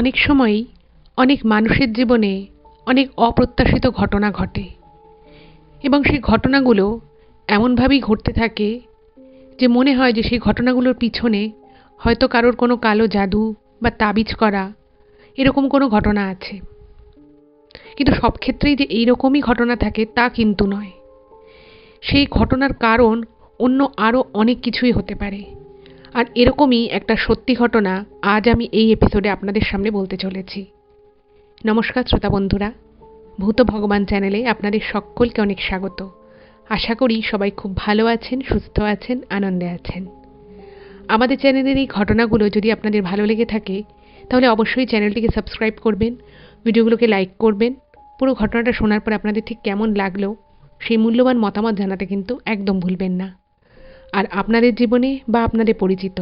অনেক সময়ই অনেক মানুষের জীবনে অনেক অপ্রত্যাশিত ঘটনা ঘটে এবং সেই ঘটনাগুলো এমনভাবেই ঘটতে থাকে যে মনে হয় যে সেই ঘটনাগুলোর পিছনে হয়তো কারোর কোনো কালো জাদু বা তাবিজ করা এরকম কোনো ঘটনা আছে। কিন্তু সব ক্ষেত্রেই যে এইরকমই ঘটনা থাকে তা কিন্তু নয়। সেই ঘটনার কারণ অন্য আরও অনেক কিছুই হতে পারে। আর এরকমই একটা সত্যি ঘটনা আজ আমি এই এপিসোডে আপনাদের সামনে বলতে চলেছি। নমস্কার শ্রোতা বন্ধুরা, ভূত ভগবান চ্যানেলে আপনাদের সকলকে অনেক স্বাগত। আশা করি সবাই খুব ভালো আছেন, সুস্থ আছেন, আনন্দে আছেন। আমাদের চ্যানেলের এই ঘটনাগুলো যদি আপনাদের ভালো লেগে থাকে তাহলে অবশ্যই চ্যানেলটিকে সাবস্ক্রাইব করবেন, ভিডিওগুলোকে লাইক করবেন। পুরো ঘটনাটা শোনার পর আপনাদের ঠিক কেমন লাগলো সেই মূল্যবান মতামত জানাতে কিন্তু একদম ভুলবেন না। আর আপনাদের জীবনে বা আপনাদের পরিচিত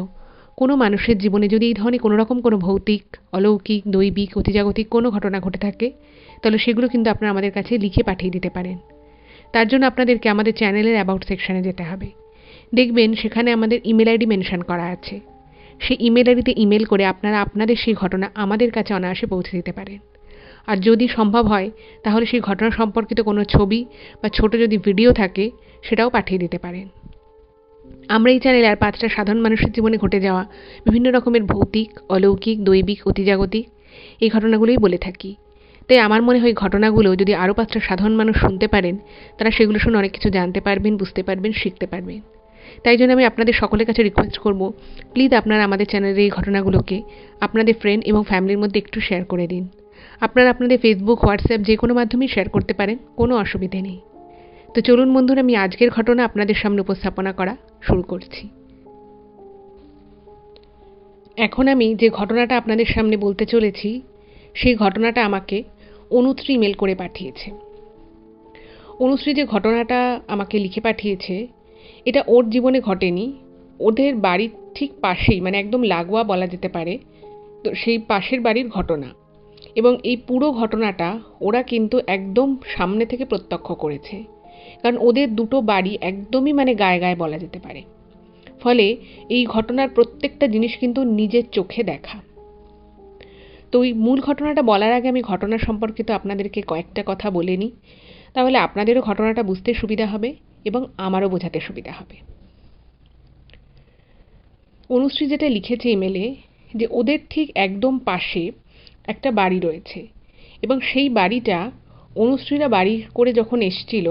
কোনো মানুষের জীবনে যদি এই ধরনের কোনো রকম কোনো ভৌতিক, অলৌকিক, দৈবিক, অতিজাগতিক কোনো ঘটনা ঘটে থাকে তাহলে সেগুলো কিন্তু আপনারা আমাদের কাছে লিখে পাঠিয়ে দিতে পারেন। তার জন্য আপনাদেরকে আমাদের চ্যানেলের অ্যাবাউট সেকশানে যেতে হবে। দেখবেন সেখানে আমাদের ইমেল আইডি মেনশন করা আছে। সেই ইমেল আইডিতে ইমেল করে আপনারা আপনাদের সেই ঘটনা আমাদের কাছে অনায়াসে পৌঁছে দিতে পারেন। আর যদি সম্ভব হয় তাহলে সেই ঘটনা সম্পর্কিত কোনো ছবি বা ছোট যদি ভিডিও থাকে সেটাও পাঠিয়ে দিতে পারেন। আমরা এই চ্যানেলে আর 5টা সাধারণ মানুষের জীবনে ঘটে যাওয়া বিভিন্ন রকমের ভৌতিক, অলৌকিক, দৈবিক, অতিজাগতিক এই ঘটনাগুলোই বলে থাকি। তাই আমার মনে হয় ঘটনাগুলো যদি আরও 5টা সাধারণ মানুষ শুনতে পারেন তারা সেগুলো শুনে অনেক কিছু জানতে পারবেন, বুঝতে পারবেন, শিখতে পারবেন। তাই জন্য আমি আপনাদের সকলের কাছে রিকোয়েস্ট করব, প্লিজ আপনারা আমাদের চ্যানেলের এই ঘটনাগুলোকে আপনাদের ফ্রেন্ড এবং ফ্যামিলির মধ্যে একটু শেয়ার করে দিন। আপনারা আপনাদের ফেসবুক, হোয়াটসঅ্যাপ যে কোনো মাধ্যমেই শেয়ার করতে পারেন, কোনো অসুবিধে নেই। তো চলুন বন্ধুরা, আমি আজকের ঘটনা আপনাদের সামনে উপস্থাপনা করা শুরু করছি। এখন আমি যে ঘটনাটা আপনাদের সামনে বলতে চলেছি সেই ঘটনাটা আমাকে অনুশ্রী ইমেল করে পাঠিয়েছে। অনুশ্রী যে ঘটনাটা আমাকে লিখে পাঠিয়েছে এটা ওর জীবনে ঘটেনি, ওদের বাড়ির ঠিক পাশেই, মানে একদম লাগোয়া বলা যেতে পারে, তো সেই পাশের বাড়ির ঘটনা। এবং এই পুরো ঘটনাটা ওরা কিন্তু একদম সামনে থেকে প্রত্যক্ষ করেছে, কারণ ওদের দুটো বাড়ি একদমই মানে গায়ে গায়ে বলা যেতে পারে। ফলে এই ঘটনার প্রত্যেকটা জিনিস কিন্তু নিজের চোখে দেখা। তো ওই মূল ঘটনাটা বলার আগে আমি ঘটনা সম্পর্কিত আপনাদেরকে কয়েকটা কথা বলে নিই, তাহলে আপনাদেরও ঘটনাটা বুঝতে সুবিধা হবে এবং আমারও বোঝাতে সুবিধা হবে। অনুশ্রী যেটা লিখেছে ইমেলে, যে ওদের ঠিক একদম পাশে একটা বাড়ি রয়েছে এবং সেই বাড়িটা অনুশ্রীরা বাড়ি করে যখন এসছিল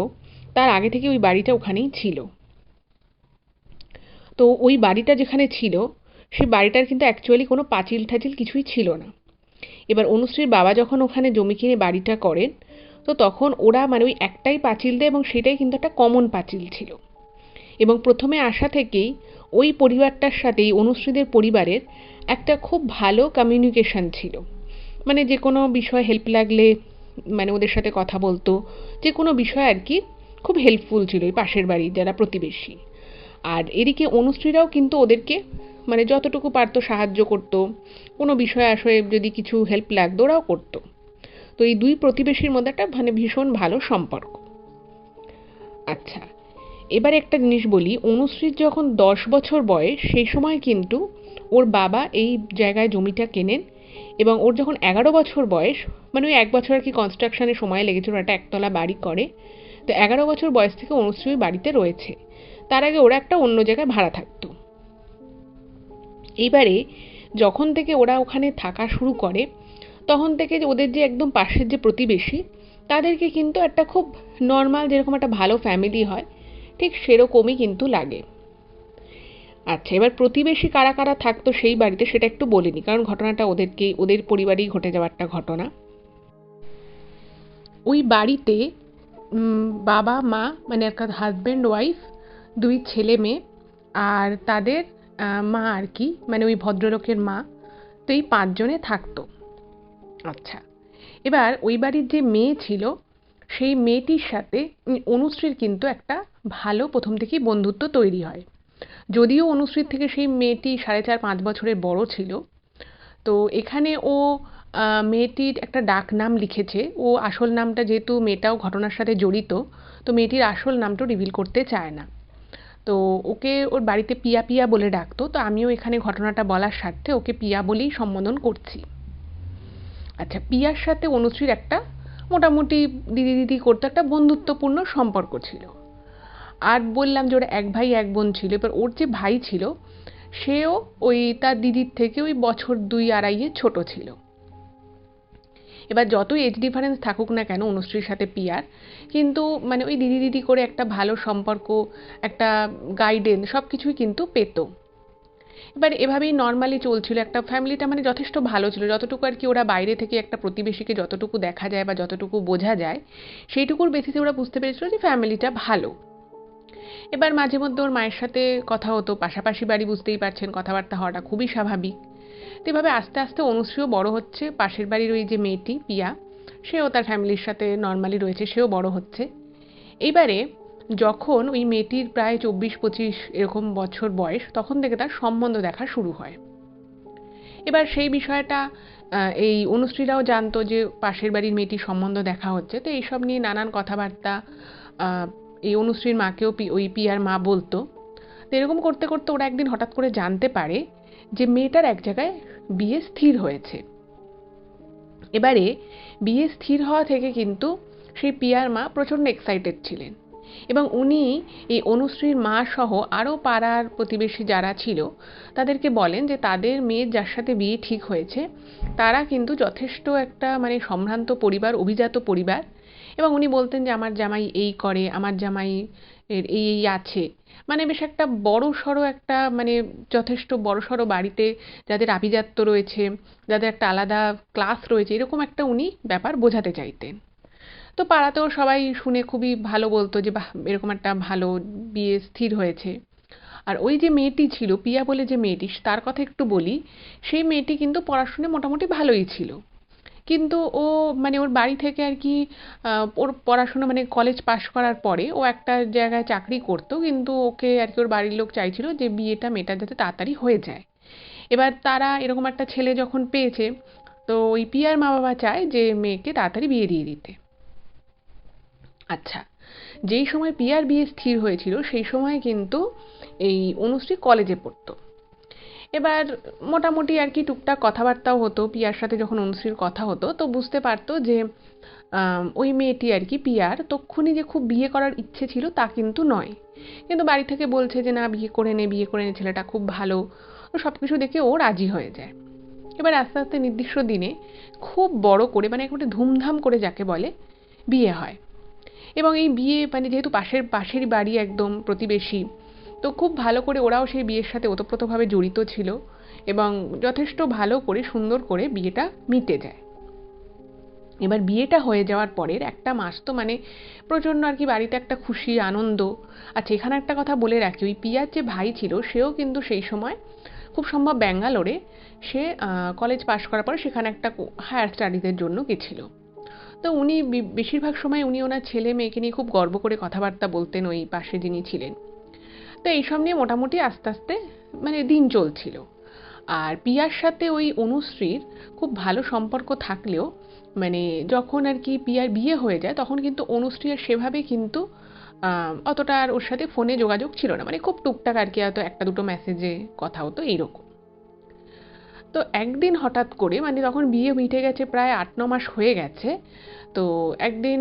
তার আগে থেকে ওই বাড়িটা ওখানেই ছিল। তো ওই বাড়িটা যেখানে ছিল সেই বাড়িটার কিন্তু অ্যাকচুয়ালি কোনো পাঁচিল ঠাচিল কিছুই ছিল না। এবার অনুশ্রীর বাবা যখন ওখানে জমি কিনে বাড়িটা করেন তো তখন ওরা মানে ওই একটাই পাঁচিল দেয় এবং সেটাই কিন্তু একটা কমন পাঁচিল ছিল। এবং প্রথমে আসা থেকেই ওই পরিবারটার সাথেই অনুশ্রীদের পরিবারের একটা খুব ভালো কমিউনিকেশন ছিল। মানে যে কোনো বিষয় হেল্প লাগলে মানে ওদের সাথে কথা বলতো, যে কোনো বিষয় আর কি খুব হেল্পফুল ছিল এই পাশের বাড়ির যারা প্রতিবেশী। আর এদিকে অনুশ্রীরাও কিন্তু ওদেরকে মানে যতটুকু পারতো সাহায্য করতো, কোনো বিষয় আসলে যদি কিছু হেল্প লাগতো ওরাও করতো। তো এই দুই প্রতিবেশীর মধ্যে একটা মানে ভীষণ ভালো সম্পর্ক। আচ্ছা, এবারে একটা জিনিস বলি, অনুশ্রীর যখন 10 বছর বয়স সেই সময় কিন্তু ওর বাবা এই জায়গায় জমিটা কেনেন এবং ওর যখন 11 বছর বয়স, মানে ওই 1 বছর আর কি কনস্ট্রাকশনের সময় লেগেছিল, একটা একতলা বাড়ি করে। তো 11 বছর বয়স থেকে অনুশ্রী ওই বাড়িতে রয়েছে। তার আগে ওরা একটা অন্য জায়গায় ভাড়া থাকতো। এইবারে যখন থেকে ওরা ওখানে থাকা শুরু করে তখন থেকে ওদের যে একদম পাশের যে প্রতিবেশী তাদেরকে কিন্তু একটা খুব নর্মাল, যেরকম একটা ভালো ফ্যামিলি হয় ঠিক সেরকমই কিন্তু লাগে। আচ্ছা, এবার প্রতিবেশী কারা কারা থাকতো সেই বাড়িতে সেটা একটু বলে নিই, কারণ ঘটনাটা ওদের পরিবারেই ঘটে যাওয়া একটা ঘটনা। ওই বাড়িতে বাবা মা মানে একটা হাজব্যান্ড ওয়াইফ, 2 ছেলে মেয়ে আর তাদের মা আর কি, মানে ওই ভদ্রলোকের মা। তো এই 5 জনে থাকতো। আচ্ছা, এবার ওই বাড়ির যে মেয়ে ছিল সেই মেয়েটির সাথে অনুশ্রীর কিন্তু একটা ভালো প্রথম থেকেই বন্ধুত্ব তৈরি হয়। যদিও অনুশ্রীর থেকে সেই মেয়েটি 4.5-5 বছরের বড় ছিল। তো এখানে ও মেয়েটির একটা ডাক নাম লিখেছে। ও আসল নামটা, যেহেতু মেয়েটাও ঘটনার সাথে জড়িত, তো মেয়েটির আসল নামটা রিভিল করতে চায় না। তো ওকে ওর বাড়িতে পিয়া পিয়া বলে ডাকতো। তো আমিও এখানে ঘটনাটা বলার স্বার্থে ওকে পিয়া বলেই সম্বোধন করছি। আচ্ছা, পিয়ার সাথে অনুশ্রীর একটা মোটামুটি দিদি দিদি করতে একটা বন্ধুত্বপূর্ণ সম্পর্ক ছিল। আর বললাম যে ওরা এক ভাই এক বোন ছিল। এবার ওর যে ভাই ছিল সেও ওই তার দিদির থেকে ওই বছর 2-2.5 ছোট ছিল। এবার যতই এজ ডিফারেন্স থাকুক না কেন অনুশ্রীর সাথে পিয়ার, কিন্তু মানে ওই দিদি দিদি করে একটা ভালো সম্পর্ক, একটা গাইডেন্স সব কিছুই কিন্তু পেত। এবার এভাবেই নর্মালি চলছিল, একটা ফ্যামিলিটা মানে যথেষ্ট ভালো ছিল, যতটুকু আর কি ওরা বাইরে থেকে একটা প্রতিবেশীকে যতটুকু দেখা যায় বা যতটুকু বোঝা যায় সেইটুকুর বেসিসে ওরা বুঝতে পেরেছিল যে ফ্যামিলিটা ভালো। এবার মাঝে মধ্যে ওর মায়ের সাথে কথা হতো, পাশাপাশি বাড়ি বুঝতেই পারছেন, কথাবার্তা হওয়াটা খুবই স্বাভাবিক। তো এভাবে আস্তে আস্তে অনুশ্রীও বড় হচ্ছে, পাশের বাড়ির ওই যে মেয়েটি পিয়া সেও তার ফ্যামিলির সাথে নর্মালি রয়েছে, সেও বড় হচ্ছে। এইবারে যখন ওই মেয়েটির প্রায় 24-25 এরকম বছর বয়স, তখন থেকে তার সম্বন্ধ দেখা শুরু হয়। এবার সেই বিষয়টা এই অনুশ্রীরাও জানতো যে পাশের বাড়ির মেয়েটির সম্বন্ধ দেখা হচ্ছে। তো এইসব নিয়ে নানান কথাবার্তা এই অনুশ্রীর মাকেও ওই পিয়ার মা বলতো। তো এরকম করতে করতে ওরা একদিন হঠাৎ করে জানতে পারে যে মেয়েটার এক জায়গায় বিয়ে স্থির হয়েছে। এবারে বিয়ে স্থির হওয়া থেকে কিন্তু সেই পিয়ার মা প্রচণ্ড এক্সাইটেড ছিলেন, এবং উনি এই অনুশ্রীর মা সহ আরও পাড়ার প্রতিবেশী যারা ছিল তাদেরকে বলেন যে তাদের মেয়ের যার সাথে বিয়ে ঠিক হয়েছে তারা কিন্তু যথেষ্ট একটা মানে সম্ভ্রান্ত পরিবার, অভিজাত পরিবার। এবং উনি বলতেন যে আমার জামাই এই করে, আমার জামাই এর এই এই আছে, মানে বেশ একটা বড়সড় একটা মানে যথেষ্ট বড়সড় বাড়িতে যাদের আভিজাত্য রয়েছে, যাদের একটা আলাদা ক্লাস রয়েছে, এরকম একটা উনি ব্যাপার বোঝাতে চাইতেন। তো পাড়াতেও সবাই শুনে খুবই ভালো বলতো যে বাহ, এরকম একটা ভালো বিয়ে স্থির হয়েছে। আর ওই যে মেয়েটি ছিল পিয়া বলে যে মেয়েটি, তার কথা একটু বলি। সেই মেয়েটি কিন্তু পড়াশুনে মোটামুটি ভালোই ছিল, কিন্তু ও মানে ওর বাড়ি থেকে আর কি ওর পড়াশোনা মানে কলেজ পাশ করার পরে ও একটা জায়গায় চাকরি করতো, কিন্তু ওকে আর কি ওর বাড়ির লোক চাইছিল যে বিয়েটা মেয়েটার যাতে তাড়াতাড়ি হয়ে যায়। এবার তারা এরকম একটা ছেলে যখন পেয়েছে, তো ওই পিয়ার মা বাবা চায় যে মেয়েকে তাড়াতাড়ি বিয়ে দিয়ে দিতে। আচ্ছা, যেই সময় পিয়ার বিয়ে স্থির হয়েছিল সেই সময় কিন্তু এই অনুশ্রী কলেজে পড়তো। এবার মোটামুটি আর কি টুকটাক কথাবার্তাও হতো, পিয়ার সাথে যখন অনুশ্রীর কথা হতো তো বুঝতে পারতো যে ওই মেয়েটি আর কি পিয়ার তক্ষুনি যে খুব বিয়ে করার ইচ্ছে ছিল তা কিন্তু নয়, কিন্তু বাড়ি থেকে বলছে যে না বিয়ে করে নে, বিয়ে করে নে, ছেলেটা খুব ভালো। তো সব কিছু দেখে ও রাজি হয়ে যায়। এবার আস্তে আস্তে নির্দিষ্ট দিনে খুব বড় করে মানে একেবারে ধুমধাম করে যাকে বলে বিয়ে হয়। এবং এই বিয়ে মানে যেহেতু পাশের বাড়ি একদম প্রতিবেশী, তো খুব ভালো করে ওরাও সেই বিয়ের সাথে ওতপ্রোতভাবে জড়িত ছিল, এবং যথেষ্ট ভালো করে সুন্দর করে বিয়েটা মিটে যায়। এবার বিয়েটা হয়ে যাওয়ার পরের একটা মাস তো মানে প্রচণ্ড আর কি বাড়িতে একটা খুশি আনন্দ। আচ্ছা, এখানে একটা কথা বলে রাখি, ওই পিয়ার যে ভাই ছিল সেও কিন্তু সেই সময় খুব সম্ভব ব্যাঙ্গালোরে সে কলেজ পাশ করার পরে সেখানে একটা হায়ার স্টাডিজের জন্য গেছিল। তো উনি বেশিরভাগ সময় উনি ওনার ছেলে মেয়েকে নিয়ে খুব গর্ব করে কথাবার্তা বলতেন ওই পাশে যিনি ছিলেন। তো এইসব নিয়ে মোটামুটি আস্তে আস্তে মানে দিন চলছিল। আর পিয়ার সাথে ওই অনুশ্রীর খুব ভালো সম্পর্ক থাকলেও মানে যখন আর কি পিয়ার বিয়ে হয়ে যায় তখন কিন্তু অনুশ্রী আর সেভাবে কিন্তু অতটা আর ওর সাথে ফোনে যোগাযোগ ছিল না, মানে খুব টুকটাক আর কি হয়তো একটা দুটো মেসেজে কথা হতো এইরকম। তো একদিন হঠাৎ করে মানে তখন বিয়ে মিটে গেছে, প্রায় 8-9 মাস হয়ে গেছে। তো একদিন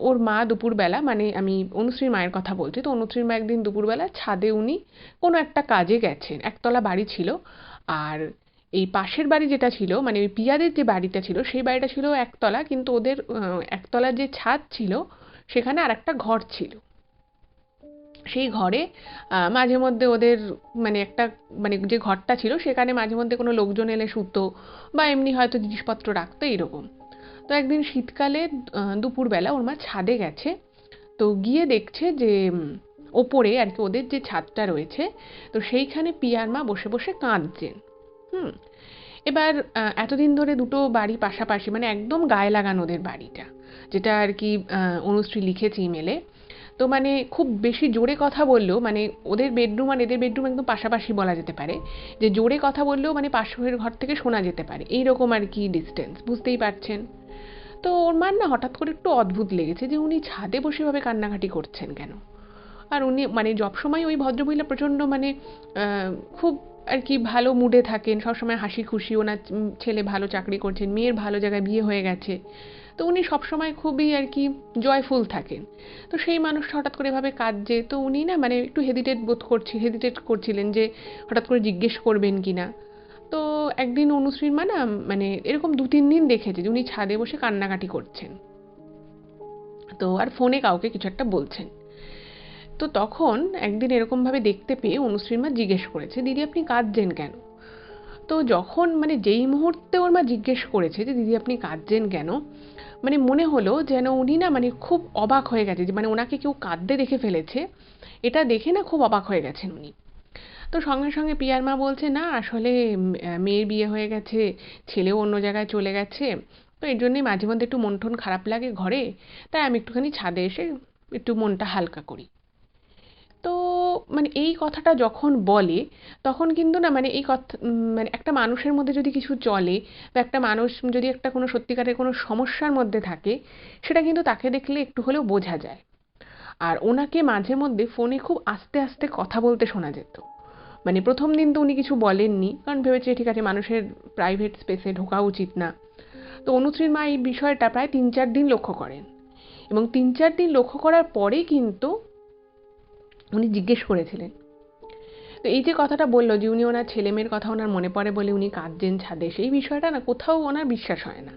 ওর মা দুপুরবেলা, মানে আমি অনুশ্রীর মায়ের কথা বলছি, তো অনুশ্রীর মা একদিন দুপুরবেলা ছাদে উনি কোনো একটা কাজে গেছেন, একতলা বাড়ি ছিল। আর এই পাশের বাড়ি যেটা ছিল মানে ওই পিয়াদের যে বাড়িটা ছিল সেই বাড়িটা ছিল একতলা, কিন্তু ওদের একতলার যে ছাদ ছিল সেখানে আর একটা ঘর ছিল। সেই ঘরে মাঝে মধ্যে ওদের মানে একটা মানে যে ঘরটা ছিল সেখানে মাঝে মধ্যে কোনো লোকজন এলে শুতো, বা এমনি হয়তো জিনিসপত্র রাখতো এইরকম। তো একদিন শীতকালে দুপুরবেলা ওর মা ছাদে গেছে, তো গিয়ে দেখছে যে ওপরে আর কি ওদের যে ছাদটা রয়েছে, তো সেইখানে পিয়ার মা বসে বসে কাঁদছেন। হুম। এবার এতদিন ধরে দুটো বাড়ি পাশাপাশি, মানে একদম গায়ে লাগানো ওদের বাড়িটা, যেটা আর কি অনুশ্রী লিখেছে ইমেলে। তো মানে খুব বেশি জোরে কথা বললেও মানে ওদের বেডরুম আর এদের বেডরুম একদম পাশাপাশি বলা যেতে পারে, যে জোরে কথা বললেও মানে পাশের ঘর থেকে শোনা যেতে পারে এইরকম আর কি ডিস্টেন্স, বুঝতেই পারছেন। তো ওর মার না হঠাৎ করে একটু অদ্ভুত লেগেছে যে উনি ছাদে বসে ভাবে কান্নাকাটি করছেন কেন। আর উনি মানে সবসময় ওই ভদ্রমহিলা প্রচণ্ড মানে খুব আর কি ভালো মুডে থাকেন, সবসময় হাসি খুশি, ওনার ছেলে ভালো চাকরি করছেন, মেয়ের ভালো জায়গায় বিয়ে হয়ে গেছে, তো উনি সবসময় খুবই আর কি জয়ফুল থাকেন। তো সেই মানুষটা হঠাৎ করে এভাবে কাঁদছে, তো উনি না মানে একটু হেজিটেট করছিলেন যে হঠাৎ করে জিজ্ঞেস করবেন কি না। তো একদিন অনুশ্রীর মা না মানে এরকম 2-3 দিন দেখেছে যে উনি ছাদে বসে কান্নাকাটি করছেন, তো আর ফোনে কাউকে কিছু একটা বলছেন। তো তখন একদিন এরকমভাবে দেখতে পেয়ে অনুশ্রীর মা জিজ্ঞেস করেছে, দিদি আপনি কাঁদছেন কেন? তো যখন মানে যেই মুহূর্তে ওর মা জিজ্ঞেস করেছে যে দিদি আপনি কাঁদছেন কেন, মানে মনে হলো যেন উনি না মানে খুব অবাক হয়ে গেছে, যে মানে ওনাকে কেউ কাঁদতে দেখে ফেলেছে, এটা দেখে না খুব অবাক হয়ে গেছেন উনি। তো সঙ্গে সঙ্গে পিয়ার মা বলছে, না আসলে মেয়ের বিয়ে হয়ে গেছে, ছেলেও অন্য জায়গায় চলে গেছে, তো এর জন্যই মাঝে মধ্যে একটু মন টন খারাপ লাগে ঘরে, তাই আমি একটুখানি ছাদে এসে একটু মনটা হালকা করি। তো মানে এই কথাটা যখন বলে, তখন কিন্তু না মানে এই কথা মানে একটা মানুষের মধ্যে যদি কিছু চলে, বা একটা মানুষ যদি একটা কোনো সত্যিকারের কোনো সমস্যার মধ্যে থাকে, সেটা কিন্তু তাকে দেখলে একটু হলেও বোঝা যায়। আর ওনাকে মাঝে মধ্যে ফোনে খুব আস্তে আস্তে কথা বলতে শোনা যেত। মানে প্রথম দিন তো উনি কিছু বলেননি, কারণ ভেবেছে ঠিক আছে মানুষের প্রাইভেট স্পেসে ঢোকা উচিত না। তো অনুশ্রীর মা এই বিষয়টা প্রায় 3-4 দিন লক্ষ্য করেন, এবং 3-4 দিন লক্ষ্য করার পরেই কিন্তু উনি জিজ্ঞেস করেছিলেন। তো এই যে কথাটা বললো যে উনি ওনার ছেলে মেয়ের কথা ওনার মনে পড়ে বলে উনি কাঁদছেন ছাদে, সেই বিষয়টা না কোথাও ওনার বিশ্বাস হয় না।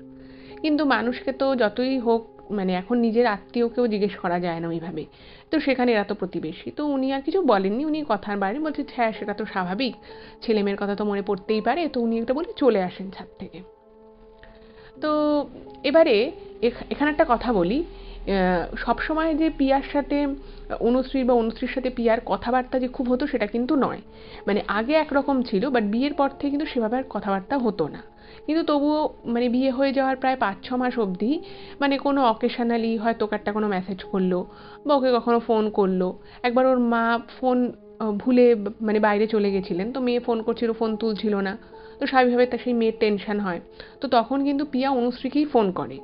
কিন্তু মানুষকে তো যতই হোক মানে এখন নিজের আত্মীয়কেও জিজ্ঞেস করা যায় না ওইভাবে, তো সেখানে এরা তো প্রতিবেশী, তো উনি আর কিছু বলেননি, উনি কথার বাইরে বলছে হ্যাঁ সেটা তো স্বাভাবিক, ছেলে মেয়ের কথা তো মনে পড়তেই পারে, তো উনি একটা বলে চলে আসেন ছাদ থেকে। তো এবারে এখানে একটা কথা বলি, সবসময় যে পিয়ার সাথে অনুশ্রী বা অনুশ্রীর সাথে পিয়ার কথাবার্তা যে খুব হতো সেটা কিন্তু নয়। মানে আগে একরকম ছিল, বাট বিয়ের পর থেকে কিন্তু সেভাবে আর কথাবার্তা হতো না। কিন্তু তবুও মানে বিয়ে হয়ে যাওয়ার প্রায় 5-6 মাস অবধি মানে কোনো অকেশনালি হয়তো একটা কোনো মেসেজ করলো, বা ওকে কখনো ফোন করলো। একবার ওর মা ফোন ভুলে মানে বাইরে চলে গেছিলেন, তো মেয়ে ফোন করছিল, ফোন তুলছিল না, তো স্বাভাবিকভাবে তা সেই মেয়ের টেনশন হয়। তো তখন কিন্তু পিয়া অনুশ্রীকেই ফোন করে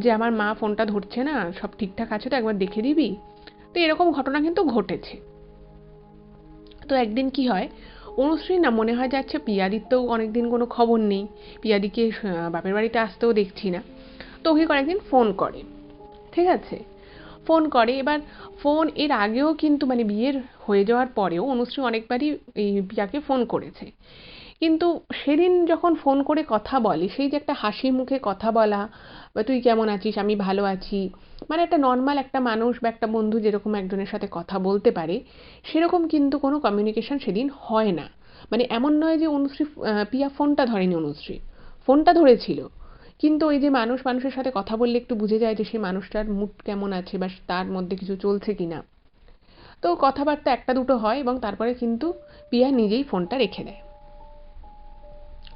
যে আমার মা ফোনটা ধরছে না, সব ঠিকঠাক আছে তো একবার দেখে দিবি। তো এরকম ঘটনা কিন্তু ঘটেছে। তো একদিন কি হয়, অনুশ্রী না মনে হয় যাচ্ছে পিয়াদির তো অনেকদিন কোনো খবর নেই, পিয়াদিকে বাপের বাড়িতে আসতেও দেখছি না, তো ওকে কয়েকদিন ফোন করে। ঠিক আছে, ফোন করে। এবার ফোন এর আগেও কিন্তু মানে বিয়ের হয়ে যাওয়ার পরেও অনুশ্রী অনেকবারই এই পিয়াকে ফোন করেছে, কিন্তু সেদিন যখন ফোন করে কথা বলে, সেই যে একটা হাসি মুখে কথা বলা, বা তুই কেমন আছিস, আমি ভালো আছি, মানে একটা নর্মাল একটা মানুষ বা একটা বন্ধু যেরকম একজনের সাথে কথা বলতে পারে, সেরকম কিন্তু কোনো কমিউনিকেশন সেদিন হয় না। মানে এমন নয় যে অনুশ্রী পিয়া ফোনটা ধরেনি, অনুশ্রী ফোনটা ধরেছিল, কিন্তু ওই যে মানুষ মানুষের সাথে কথা বললে একটু বুঝে যায় যে সেই মানুষটার মুড কেমন আছে বা তার মধ্যে কিছু চলছে কিনা। তো কথাবার্তা একটা দুটো হয় এবং তারপরে কিন্তু পিয়া নিজেই ফোনটা রেখে দেয়।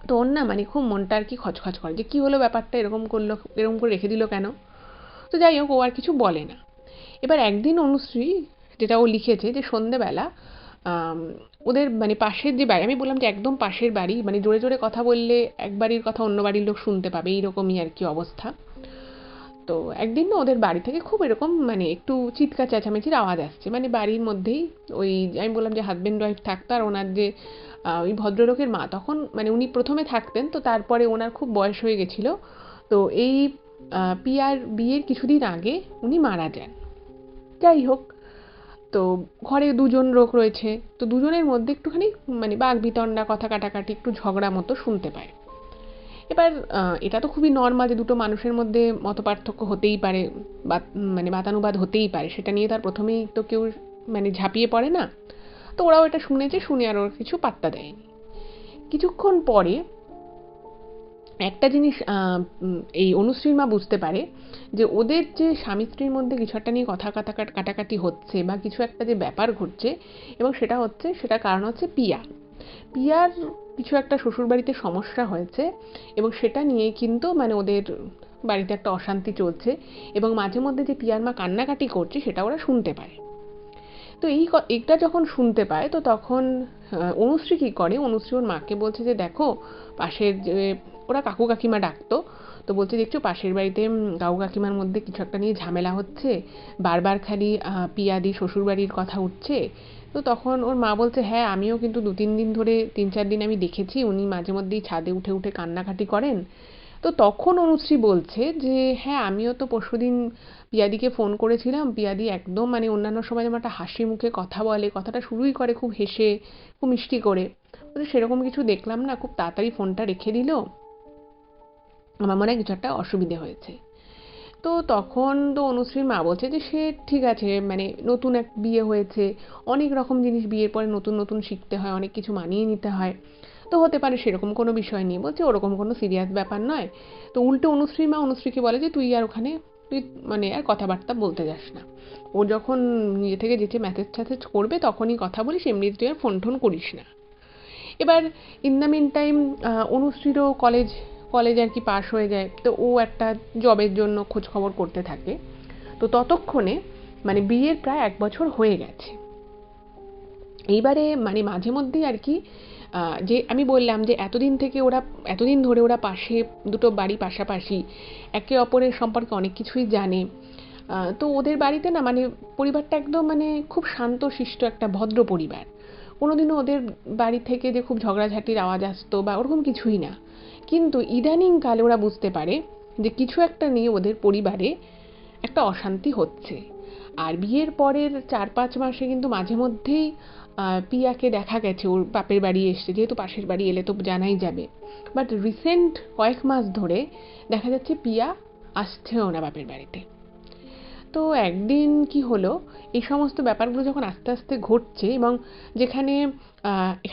তো ওর না মানে খুব মনটা আর কি খচখচ করে যে কী হলো ব্যাপারটা, এরকম করলো, এরকম করে রেখে দিল কেন। তো যাই হোক, ও আর কিছু বলে না। এবার একদিন অনুশ্রী, যেটা ও লিখেছে, যে সন্ধেবেলা ওদের মানে পাশের যে বাড়ি, আমি বললাম যে একদম পাশের বাড়ি, মানে জোরে জোরে কথা বললে এক বাড়ির কথা অন্য বাড়ির লোক শুনতে পাবে, এইরকমই আর কি অবস্থা। তো একদিন না ওদের বাড়ি থেকে খুব এরকম মানে একটু চিৎকার চেঁচামেচির আওয়াজ আসছে, মানে বাড়ির মধ্যেই। ওই আমি বললাম যে হাজব্যান্ড ওয়াইফ থাকতো, আর ওনার যে ওই ভদ্রলোকের মা, তখন মানে উনি প্রথমে থাকতেন, তো তারপরে ওনার খুব বয়স হয়ে গেছিলো, তো এই পিয়ার বিয়ের কিছুদিন আগে উনি মারা যান। যাই হোক, তো ঘরে দুজন লোক রয়েছে, তো দুজনের মধ্যে একটুখানি মানে বাকবিতণ্ডা, কথা কাটাকাটি, একটু ঝগড়া মতো শুনতে পায়। এবার এটা তো খুবই নর্মাল যে দুটো মানুষের মধ্যে মতপার্থক্য হতেই পারে, বা মানে বাদানুবাদ হতেই পারে, সেটা নিয়ে তার প্রথমেই তো কেউ মানে ঝাঁপিয়ে পড়ে না। তো ওরাও এটা শুনেছে, শুনে আর ওর কিছু পাত্তা দেয়নি। কিছুক্ষণ পরে একটা জিনিস এই অনুশ্রীর মা বুঝতে পারে যে ওদের যে স্বামী স্ত্রীর মধ্যে কিছু একটা নিয়ে কথা কাটাকাটি হচ্ছে, বা কিছু একটা যে ব্যাপার ঘটছে, এবং সেটা হচ্ছে, সেটার কারণ হচ্ছে পিয়া। পিয়ার কিছু একটা শ্বশুরবাড়িতে সমস্যা হয়েছে, এবং সেটা নিয়ে কিন্তু মানে ওদের বাড়িতে একটা অশান্তি চলছে, এবং মাঝে মধ্যে যে পিয়ার মা কান্নাকাটি করছে সেটা ওরা শুনতে পায়। তো এটা যখন শুনতে পায়, তো তখন অনুশ্রী কী করে, অনুশ্রী ওর মাকে বলছে যে দেখো, পাশের যে ওরা কাকু কাকিমা ডাকতো, তো বলছে দেখছো পাশের বাড়িতে কাকু কাকিমার মধ্যে কিছু একটা নিয়ে ঝামেলা হচ্ছে, বারবার খালি পিয়াদি শ্বশুরবাড়ির কথা উঠছে। তো তখন ওর মা বলছে হ্যাঁ আমিও কিন্তু 2-3 দিন ধরে 3-4 দিন আমি দেখেছি উনি মাঝে মধ্যেই ছাদে উঠে উঠে কান্নাকাটি করেন। তো তখন অনুশ্রী বলছে যে হ্যাঁ আমিও তো পরশুদিন পিয়াদিকে ফোন করেছিলাম, পিয়াদি একদম মানে অন্যান্য সময় যেমন একটা হাসি মুখে কথা বলে, কথাটা শুরুই করে খুব হেসে, খুব মিষ্টি করে, সেরকম কিছু দেখলাম না, খুব তাড়াতাড়ি ফোনটা রেখে দিল, আমার মনে হয় কিছু একটা অসুবিধে হয়েছে। তো তখন তো অনুশ্রীর মা বলছে যে সে ঠিক আছে, মানে নতুন এক বিয়ে হয়েছে, অনেক রকম জিনিস বিয়ের পরে নতুন নতুন শিখতে হয়, অনেক কিছু মানিয়ে নিতে হয়, তো হতে পারে সেরকম কোনো বিষয় নিয়ে, বলছে ওরকম কোনো সিরিয়াস ব্যাপার নয়। তো উল্টো অনুশ্রীর মা অনুশ্রীকে বলে যে তুই আর ওখানে তুই মানে আর কথাবার্তা বলতে যাস না, ও যখন নিজে থেকে যেতে মেসেজ ট্যাসেজ করবে তখনই কথা বলিস, এমনি তুই আর ফোন টোন করিস না। এবার ইন দ্য মিন টাইম অনুশ্রীরও কলেজ আর কি পাশ হয়ে যায়, তো ও একটা জবের জন্য খোঁজ খবর করতে থাকে। তো ততক্ষণে মানে বিয়ের প্রায় 1 বছর হয়ে গেছে। এইবারে মানে মাঝে মধ্যেই আর কি যে আমি বললাম যে এতদিন ধরে ওরা পাশে, দুটো বাড়ি পাশাপাশি, একে অপরের সম্পর্কে অনেক কিছুই জানে। তো ওদের বাড়িতে না মানে পরিবারটা একদম মানে খুব শান্তশিষ্ট একটা ভদ্র পরিবার, কোনোদিনও ওদের বাড়ি থেকে যে খুব ঝগড়াঝাটির আওয়াজ আসতো বা ওরকম কিছুই না। কিন্তু ইদানিংকালে ওরা বুঝতে পারে যে কিছু একটা নিয়ে ওদের পরিবারে একটা অশান্তি হচ্ছে। আর বিয়ের পরের 4-5 মাসে কিন্তু মাঝে মধ্যেই পিয়াকে দেখা গেছে ওর বাপের বাড়ি এসছে, যেহেতু পাশের বাড়ি এলে তো জানাই যাবে। বাট রিসেন্ট কয়েক মাস ধরে দেখা যাচ্ছে পিয়া আসছেও না বাপের বাড়িতে। তো একদিন কি হলো, এই সমস্ত ব্যাপারগুলো যখন আস্তে আস্তে ঘটছে এবং যেখানে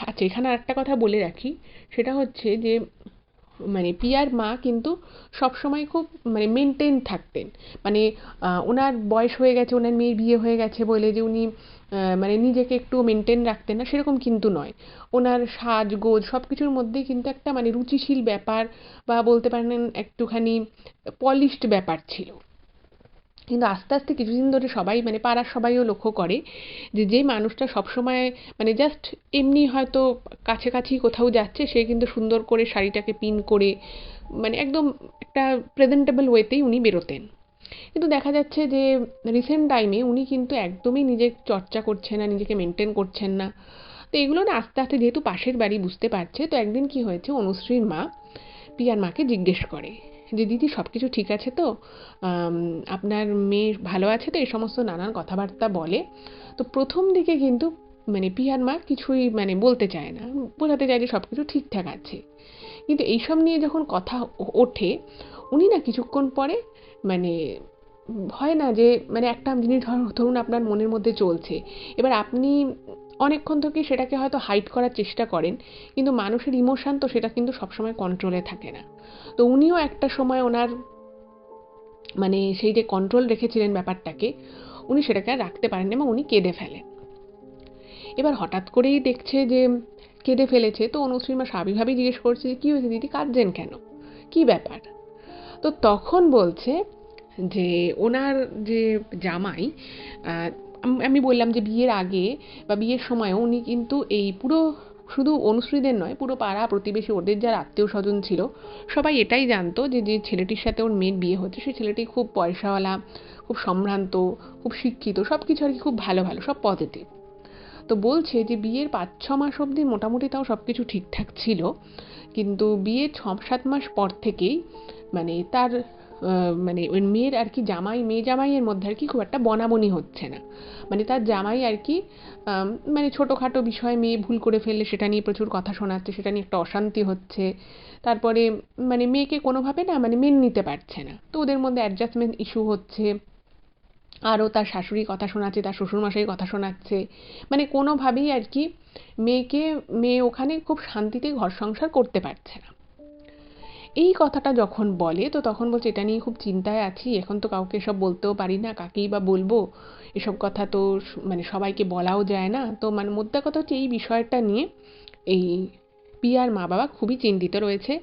আচ্ছা এখানে আরেকটা কথা বলে রাখি, সেটা হচ্ছে যে মানে পিয়ার মা কিন্তু সবসময় খুব মানে মেনটেন থাকতেন, মানে ওনার বয়স হয়ে গেছে, ওনার মেয়ের বিয়ে হয়ে গেছে বলে যে উনি মানে নিজেকে একটু মেনটেন রাখতেন না সেরকম কিন্তু নয়। ওনার সাজগোজ সব কিছুর মধ্যেই কিন্তু একটা মানে রুচিশীল ব্যাপার বা বলতে পারেন একটুখানি পলিশড ব্যাপার ছিল। কিন্তু আস্তে আস্তে কিছুদিন ধরে সবাই মানে পাড়ার সবাইও লক্ষ্য করে যে যে মানুষটা সবসময় মানে জাস্ট এমনি হয়তো কাছাকাছি কোথাও যাচ্ছে, সে কিন্তু সুন্দর করে শাড়িটাকে পিন করে মানে একদম একটা প্রেজেন্টেবল ওয়েতেই উনি বেরোতেন। কিন্তু দেখা যাচ্ছে যে রিসেন্ট টাইমে উনি কিন্তু একদমই নিজের চর্চা করছেন না, নিজেকে মেনটেন করছেন না। তো এগুলো না আস্তে আস্তে যেহেতু পাশের বাড়ি বুঝতে পারছে, তো একদিন কি হয়েছে, অনুশ্রীর মা পিয়ার মাকে জিজ্ঞেস করে যে দিদি সব কিছু ঠিক আছে তো, আপনার মেয়ে ভালো আছে তো, এই সমস্ত নানান কথাবার্তা বলে। তো প্রথম দিকে কিন্তু মানে পিয়ার মা কিছুই মানে বলতে চায় না, বোঝাতে চায় যে সব কিছু ঠিকঠাক আছে। কিন্তু এইসব নিয়ে যখন কথা ওঠে, উনি না কিছুক্ষণ পরে মানে হয় না যে মানে একটা জিনিস ধরুন আপনার মনের মধ্যে চলছে, এবার আপনি অনেকক্ষণ থেকে সেটাকে হয়তো হাইড করার চেষ্টা করেন, কিন্তু মানুষের ইমোশন তো সেটা কিন্তু সবসময় কন্ট্রোলে থাকে না। তো উনিও একটা সময় ওনার মানে সেই যে কন্ট্রোল রেখেছিলেন ব্যাপারটাকে, উনি সেটাকে আর রাখতে পারেন এবং উনি কেঁদে ফেলেন। এবার হঠাৎ করেই দেখছে যে কেঁদে ফেলেছে, তো অনুশ্রী মা স্বাভাবিকভাবেই জিজ্ঞেস করছে যে কী হয়েছে দিদি, কাঁদছেন কেন, কী ব্যাপার? তো তখন বলছে যে ওনার যে জামাই, আমি বললাম যে বিয়ের আগে বা বিয়ের সময়ও উনি কিন্তু এই পুরো শুধু অনুশ্রীদের নয়, পুরো পাড়া প্রতিবেশী ওদের যারা আত্মীয় স্বজন ছিল সবাই এটাই জানতো যে যে ছেলেটির সাথে ওর মেয়ের বিয়ে হচ্ছে সেই ছেলেটি খুব পয়সাওয়ালা, খুব সম্ভ্রান্ত, খুব শিক্ষিত, সব কিছু আর কি খুব ভালো ভালো সব পজিটিভ। তো বলছে যে বিয়ের 5-6 মাস অবধি মোটামুটি তাও সব কিছু ঠিকঠাক ছিল, কিন্তু বিয়ের 6-7 মাস পর থেকেই মানে তার মানে ওই মেয়ের আর কি মেয়ে জামাইয়ের মধ্যে আর কি খুব একটা বনাবনি হচ্ছে না। মানে তার জামাই আর কি মানে ছোটোখাটো বিষয়ে মেয়ে ভুল করে ফেললে সেটা নিয়ে প্রচুর কথা শোনাচ্ছে, সেটা নিয়ে একটা অশান্তি হচ্ছে। তারপরে মানে মেয়েকে কোনোভাবে না মানে মেনে নিতে পারছে না, তো ওদের মধ্যে অ্যাডজাস্টমেন্ট ইস্যু হচ্ছে। আরও তার শাশুড়ি কথা শোনাচ্ছে, তার শ্বশুরমশাই কথা শোনাচ্ছে, মানে কোনোভাবেই আর কি মেয়ে ওখানে খুব শান্তিতে ঘর সংসার করতে পারছে না। এই কথাটা যখন বলে তো তখন বলছে এটা নিয়ে খুব চিন্তায় আছি, এখন তো কাউকে এসব বলতেও পারি না, কাকেই বা বলবো, এসব কথা তো মানে সবাইকে বলাও যায় না। তো মানে মোদ্দা কথা হচ্ছে এই বিষয়টা নিয়ে এই পিয়ার মা বাবা খুবই চিন্তিত রয়েছে।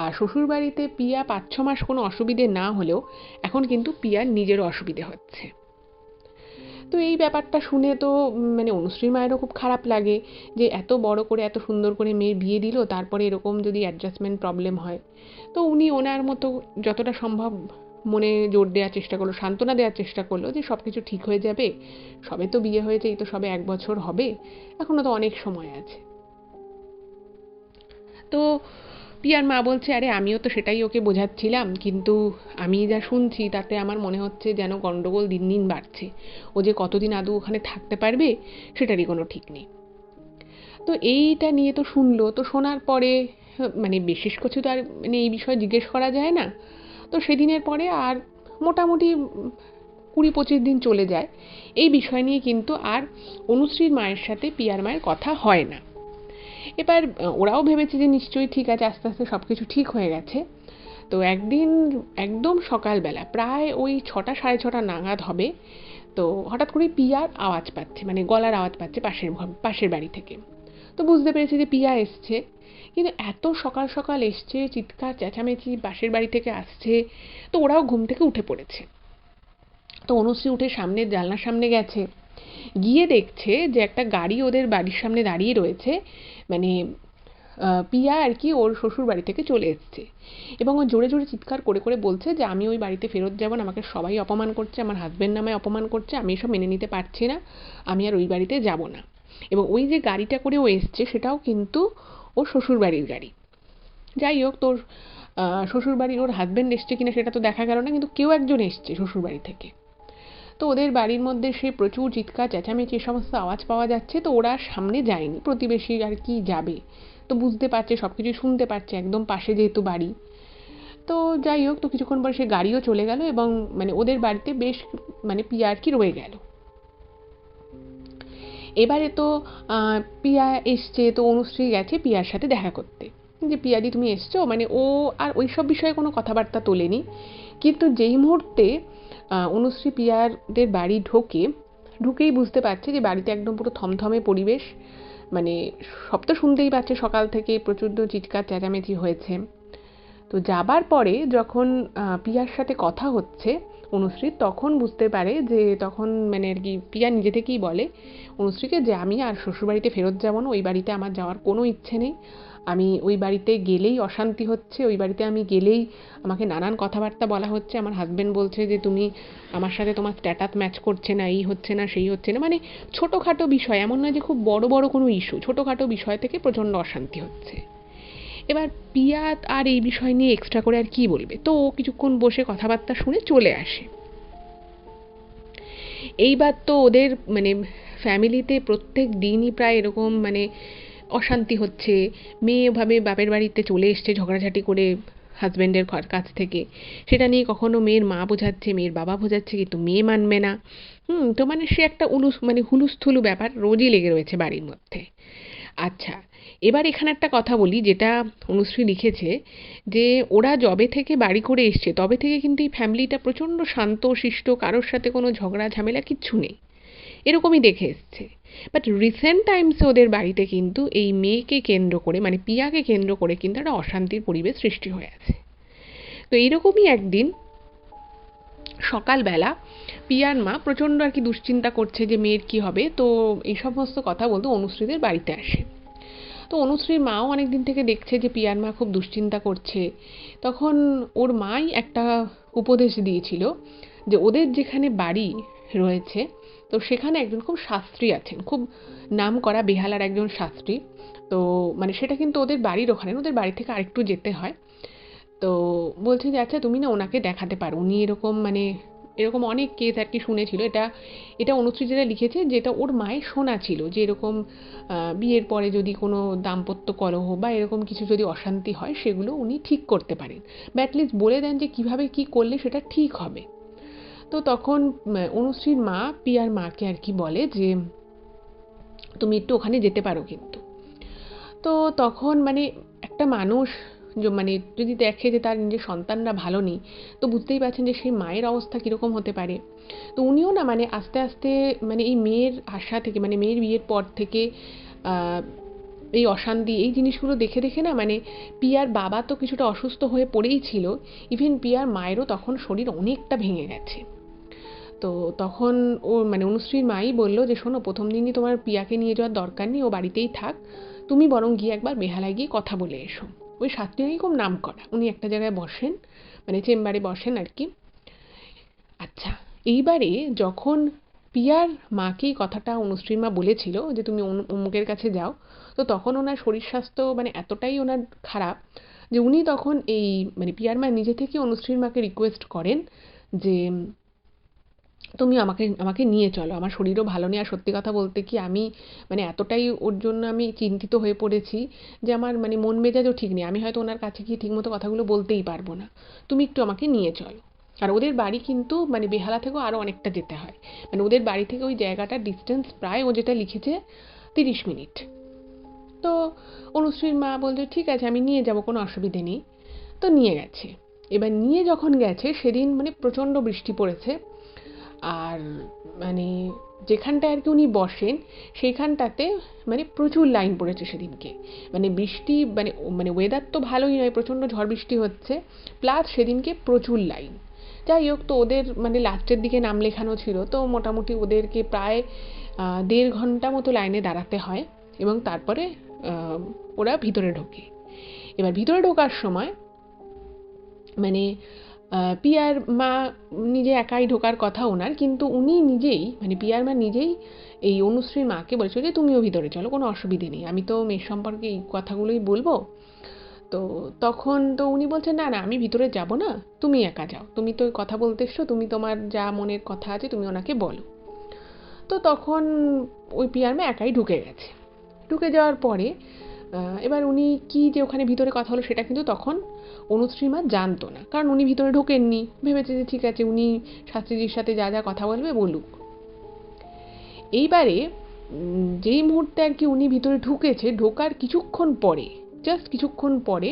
আর শ্বশুরবাড়িতে পিয়া 5-6 মাস কোনো অসুবিধে না হলেও এখন কিন্তু পিয়ার নিজেরও অসুবিধে হচ্ছে। তো এই ব্যাপারটা শুনে তো মানে অনুশ্রীর মায়েরও খুব খারাপ লাগে যে এত বড় করে এত সুন্দর করে মেয়ের বিয়ে দিল, তারপরে এরকম যদি অ্যাডজাস্টমেন্ট প্রবলেম হয়। তো উনি ওনার মতো যতটা সম্ভব মনে জোর দেওয়ার চেষ্টা করলো, সান্ত্বনা দেওয়ার চেষ্টা করলো যে সব কিছু ঠিক হয়ে যাবে, সবে তো বিয়ে হয়েছে, এই তো সবে 1 বছর হবে, এখনো তো অনেক সময় আছে। তো পিয়ার মা বলছে, আরে আমিও তো সেটাই ওকে বোঝাচ্ছিলাম, কিন্তু আমি যা শুনছি তাতে আমার মনে হচ্ছে যেন গন্ডগোল দিন দিন বাড়ছে। ও যে কতদিন আদৌ ওখানে থাকতে পারবে সেটারই কোনো ঠিক নেই। তো এইটা নিয়ে তো শুনলো, তো শোনার পরে মানে বিশেষ কিছু তো আর মানে এই বিষয়ে জিজ্ঞেস করা যায় না। তো সেদিনের পরে আর মোটামুটি 20-25 দিন চলে যায়, এই বিষয় নিয়ে কিন্তু আর অনুশ্রীর মায়ের সাথে পিয়ার মায়ের কথা হয় না। এবার ওরাও ভেবেছে যে নিশ্চয়ই ঠিক আছে, আস্তে আস্তে সব কিছু ঠিক হয়ে গেছে। তো একদিন একদম সকালবেলা প্রায় ওই 6টা-6:30 নাগাদ হবে, তো হঠাৎ করে পিয়ার আওয়াজ পাচ্ছে, মানে গলার আওয়াজ পাচ্ছে পাশের বাড়ি থেকে। তো বুঝতে পেরেছে যে পিয়া এসছে, কিন্তু এত সকাল সকাল এসছে, চিৎকার চেঁচামেচি পাশের বাড়ি থেকে আসছে। তো ওরাও ঘুম থেকে উঠে পড়েছে। তো অনুশ্রী উঠে সামনের জানলার সামনে গেছে, গিয়ে দেখছে যে একটা গাড়ি ওদের বাড়ির সামনে দাঁড়িয়ে রয়েছে। মানে পিয়া আর কি ওর শ্বশুর বাড়ি থেকে চলে এসছে, এবং ও জোরে জোরে চিৎকার করে করে বলছে যে আমি ওই বাড়িতে ফেরত যাব না, আমাকে সবাই অপমান করছে, আমার হাজব্যান্ড নামে অপমান করছে, আমি এসব মেনে নিতে পারছি না, আমি আর ওই বাড়িতে যাব না। এবং ওই যে গাড়িটা করে ও এসছে সেটাও কিন্তু ওর শ্বশুর বাড়ির গাড়ি। যাই হোক, তোর শ্বশুর বাড়ির ওর হাজব্যান্ড এসছে কিনা সেটা তো দেখা গেল না, কিন্তু কেউ একজন এসছে শ্বশুর বাড়ি থেকে। তো ওদের বাড়ির মধ্যে সে প্রচুর চিৎকার চেঁচামেচি এ সমস্ত আওয়াজ পাওয়া যাচ্ছে। তো ওরা সামনে যায়নি, প্রতিবেশী আর কি যাবে, তো বুঝতে পারছে, সব কিছু শুনতে পাচ্ছে, একদম পাশে যেহেতু বাড়ি। তো যাই হোক, তো কিছুক্ষণ পর সে গাড়িও চলে গেল, এবং মানে ওদের বাড়িতে বেশ মানে পিয়া আর কি রয়ে গেল। এবারে তো পিয়া এসছে, তো অনুশ্রী গেছে পিয়ার সাথে দেখা করতে, যে পিয়াদি তুমি এসছো, মানে ও আর ওই সব বিষয়ে কোনো কথাবার্তা তোলেনি। কিন্তু যেই মুহূর্তে অনুশ্রী পিয়াদের বাড়ি ঢুকেই বুঝতে পারছে যে বাড়িতে একদম পুরো থমথমে পরিবেশ। মানে সব তো শুনতেই পাচ্ছে, সকাল থেকে প্রচণ্ড চিৎকার চেঁচামেচি হয়েছে। তো যাবার পরে যখন পিয়ার সাথে কথা হচ্ছে অনুশ্রীর, তখন বুঝতে পারে যে, তখন মানে আর কি পিয়া নিজে থেকেই বলে অনুশ্রীকে যে আমি আর শ্বশুরবাড়িতে ফেরত যাব না, ওই বাড়িতে আমার যাওয়ার কোনো ইচ্ছে নেই, আমি ওই বাড়িতে গেলেই অশান্তি হচ্ছে, ওই বাড়িতে আমি গেলেই আমাকে নানান কথাবার্তা বলা হচ্ছে, আমার হাজব্যান্ড বলছে যে তুমি আমার সাথে তোমার স্ট্যাটাস ম্যাচ করছে না, এই হচ্ছে না সেই হচ্ছে না, মানে ছোটোখাটো বিষয়, এমন নয় যে খুব বড় বড় কোনো ইস্যু, ছোটোখাটো বিষয় থেকে প্রচণ্ড অশান্তি হচ্ছে। এবার পিয়া আর এই বিষয় নিয়ে এক্সট্রা করে আর কি বলবে, তো ও কিছুক্ষণ বসে কথাবার্তা শুনে চলে আসে। এইবার তো ওদের মানে ফ্যামিলিতে প্রত্যেক দিনই প্রায় এরকম মানে অশান্তি হচ্ছে। মেয়ে ভাবে বাপের বাড়িতে চলে এসছে ঝগড়াঝাটি করে হাজব্যান্ডের কাছ থেকে, সেটা নিয়ে কখনো মেয়ের মা বোঝাচ্ছে, মেয়ের বাবা বোঝাচ্ছে, কিন্তু মেয়ে মানবে না। তো মানে সে একটা মানে হুলুস্থুলু ব্যাপার রোজই লেগে রয়েছে বাড়ির মধ্যে। আচ্ছা, এবার এখানে একটা কথা বলি, যেটা অনুশ্রী লিখেছে, যে ওরা যবে থেকে বাড়ি করে এসছে তবে থেকে কিন্তু এই ফ্যামিলিটা প্রচণ্ড শান্ত শিষ্ট, কারোর সাথে কোনো ঝগড়া ঝামেলা কিচ্ছু নেই, এরকমই দেখে এসছে। বাট রিসেন্ট টাইমসে ওদের বাড়িতে কিন্তু এই মেয়েকে কেন্দ্র করে, মানে পিয়াকে কেন্দ্র করে কিন্তু একটা অশান্তির পরিবেশ সৃষ্টি হয়ে আছে। তো এইরকমই একদিন সকালবেলা পিয়ার মা প্রচণ্ড আর কি দুশ্চিন্তা করছে যে মেয়ের কি হবে, তো এই সমস্ত কথা বলতে অনুশ্রীদের বাড়িতে আসে। তো অনুশ্রীর মাও অনেক দিন থেকে দেখছে যে পিয়ার মা খুব দুশ্চিন্তা করছে। তখন ওর মাই একটা উপদেশ দিয়েছিল যে ওদের যেখানে বাড়ি রয়েছে, তো সেখানে একজন খুব শাস্ত্রী আছেন, খুব নাম করা বেহালার একজন শাস্ত্রী। তো মানে সেটা কিন্তু ওদের বাড়ির ওখানে, ওদের বাড়ি থেকে আরেকটু যেতে হয়। তো বলছে যে আচ্ছা তুমি না ওনাকে দেখাতে পারো, উনি এরকম মানে এরকম অনেক কেস আর কি শুনেছিল। এটা এটা অনুশ্রী যেটা লিখেছে, যেটা ওর মায়ের শোনা ছিল, যে এরকম বিয়ের পরে যদি কোনো দাম্পত্য কলহ বা এরকম কিছু যদি অশান্তি হয় সেগুলো উনি ঠিক করতে পারেন, বা অ্যাটলিস্ট বলে দেন যে কীভাবে কী করলে সেটা ঠিক হবে। তো তখন অনুশ্রীর মা পিয়ার মাকে আর কি বলে যে তুমি একটু ওখানে যেতে পারো কিন্তু। তো তখন মানে একটা মানুষ মানে যদি দেখে যে তার নিজের সন্তানরা ভালো নেই, তো বুঝতেই পারছেন যে সেই মায়ের অবস্থা কীরকম হতে পারে। তো উনিও না মানে আস্তে আস্তে মানে এই মেয়ের আশা থেকে, মানে মেয়ের বিয়ের পর থেকে এই অশান্তি এই জিনিসগুলো দেখে দেখে না, মানে পিয়ার বাবা তো কিছুটা অসুস্থ হয়ে পড়েই ছিল, ইভেন পিয়ার মায়েরও তখন শরীর অনেকটা ভেঙে গেছে। তো তখন ও মানে অনুশ্রীর মাই বলল যে শোনো, প্রথম দিনই তোমার পিয়াকে নিয়ে যাওয়ার দরকার নেই, ও বাড়িতেই থাক, তুমি বরং গিয়ে একবার বেহালায় গিয়ে কথা বলে এসো। ওই শাস্ত্রী নাকি খুব নাম করা, উনি একটা জায়গায় বসেন, মানে চেম্বারে বসেন আর কি। আচ্ছা, এইবারে যখন পিয়ার মাকে এই কথাটা অনুশ্রীর মা বলেছিল যে তুমি অমুকের কাছে যাও, তো তখন ওনার শরীর স্বাস্থ্য মানে এতটাই ওনার খারাপ যে উনি তখন এই মানে পিয়ার মা নিজে থেকে অনুশ্রীর মাকে রিকোয়েস্ট করেন যে তুমি আমাকে আমাকে নিয়ে চলো, আমার শরীরও ভালো নেই, আর সত্যি কথা বলতে কি আমি মানে এতটাই ওর জন্য আমি চিন্তিত হয়ে পড়েছি যে আমার মানে মন মেজাজও ঠিক নেই, আমি হয়তো ওনার কাছে গিয়ে ঠিকমতো কথাগুলো বলতেই পারবো না, তুমি একটু আমাকে নিয়ে চলো। আর ওদের বাড়ি কিন্তু মানে বেহালা থেকেও আরও অনেকটা যেতে হয়, মানে ওদের বাড়ি থেকে ওই জায়গাটার ডিস্টেন্স প্রায় ও যেটা লিখেছে 30 মিনিট। তো অনুশ্রীর মা বলছে ঠিক আছে আমি নিয়ে যাব, কোনো অসুবিধে নেই। তো নিয়ে গেছে। এবার নিয়ে যখন গেছে সেদিন মানে প্রচণ্ড বৃষ্টি পড়েছে, আর মানে যেখানটায় আর কি উনি বসেন সেইখানটাতে মানে প্রচুর লাইন পড়েছে সেদিনকে। মানে বৃষ্টি মানে মানে ওয়েদার তো ভালোই নয়, প্রচণ্ড ঝড় বৃষ্টি হচ্ছে, প্লাস সেদিনকে প্রচুর লাইন। যাই হোক, তো ওদের মানে লাস্টের দিকে নাম লেখানো ছিল, তো মোটামুটি ওদেরকে প্রায় 1.5 ঘন্টা মতো লাইনে দাঁড়াতে হয় এবং তারপরে ওরা ভিতরে ঢোকে। এবার ভিতরে ঢোকার সময় মানে পিয়ার মা নিজে একাই ঢোকার কথা ওনার, কিন্তু উনি নিজেই মানে পিয়ার মা নিজেই এই অনুশ্রীর মাকে বলেছিল যে তুমিও ভিতরে চলো, কোনো অসুবিধে নেই, আমি তো মেয়ের সম্পর্কে এই কথাগুলোই বলবো। তো তখন তো উনি বলছেন না না আমি ভিতরে যাব না, তুমি একা যাও, তুমি তো কথা বলতে এসছো, তুমি তোমার যা মনের কথা আছে তুমি ওনাকে বলো। তো তখন ওই পিয়ার মা একাই ঢুকে গেছে। ঢুকে যাওয়ার পরে এবার উনি কি যে ওখানে ভিতরে কথা হলো সেটা কিন্তু তখন অনুশ্রী মা জানতো না, কারণ উনি ভিতরে ঢোকেননি, ভেবেছে যে ঠিক আছে উনি শাস্ত্রীজির সাথে যা যা কথা বলবে বলুক। এইবারে যেই মুহূর্তে আর কি উনি ভিতরে ঢুকেছে, ঢোকার কিছুক্ষণ পরে, জাস্ট কিছুক্ষণ পরে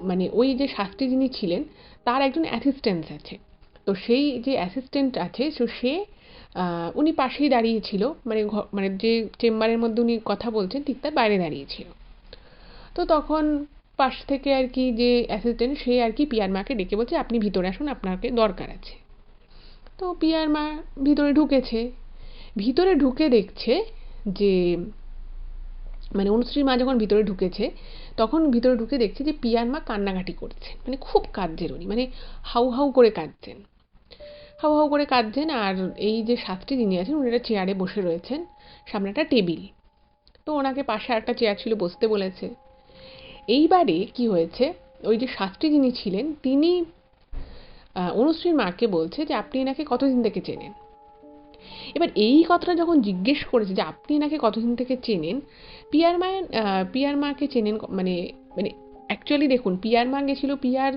মানে ওই যে শাস্ত্রী যিনি ছিলেন তার একজন অ্যাসিস্ট্যান্ট আছে, তো সেই যে অ্যাসিস্ট্যান্ট আছে তো সে উনি পাশেই দাঁড়িয়েছিল, মানে মানে যে চেম্বারের মধ্যে উনি কথা বলছেন ঠিক তার বাইরে দাঁড়িয়েছিল। তো তখন পাশ থেকে আর কি যে অ্যাসিস্ট্যান্ট সে আর কি পিয়ার মাকে ডেকে বলছে আপনি ভিতরে আসুন, আপনাকে দরকার আছে। তো পিয়ার মা ভিতরে ঢুকেছে, ভিতরে ঢুকে দেখছে যে মানে অনুশ্রীর মা যখন ভিতরে ঢুকেছে তখন ভিতরে ঢুকে দেখছে যে পিয়ার মা কান্নাকাটি করছে, মানে খুব কাঁদছেন উনি, মানে হাউ হাউ করে কাঁদছেন, হাউ হাউ করে কাঁদছেন। আর এই যে শাস্ত্রী যিনি আছেন উনি একটা চেয়ারে বসে রয়েছেন, সামনে একটা টেবিল, তো ওনাকে পাশে একটা চেয়ার ছিল বসতে বলেছে। এইবারে কি হয়েছে, ওই যে শাস্ত্রী যিনি ছিলেন তিনি অনুশ্রীর মাকে বলছে যে আপনি এনাকে কতদিন থেকে চেনেন। এবার এই কথাটা যখন জিজ্ঞেস করেছে যে আপনি এনাকে কতদিন থেকে চেনেন, পিয়ার মাকে চেনেন মানে মানে অ্যাকচুয়ালি দেখুন পিয়ার মা গেছিল পিয়ার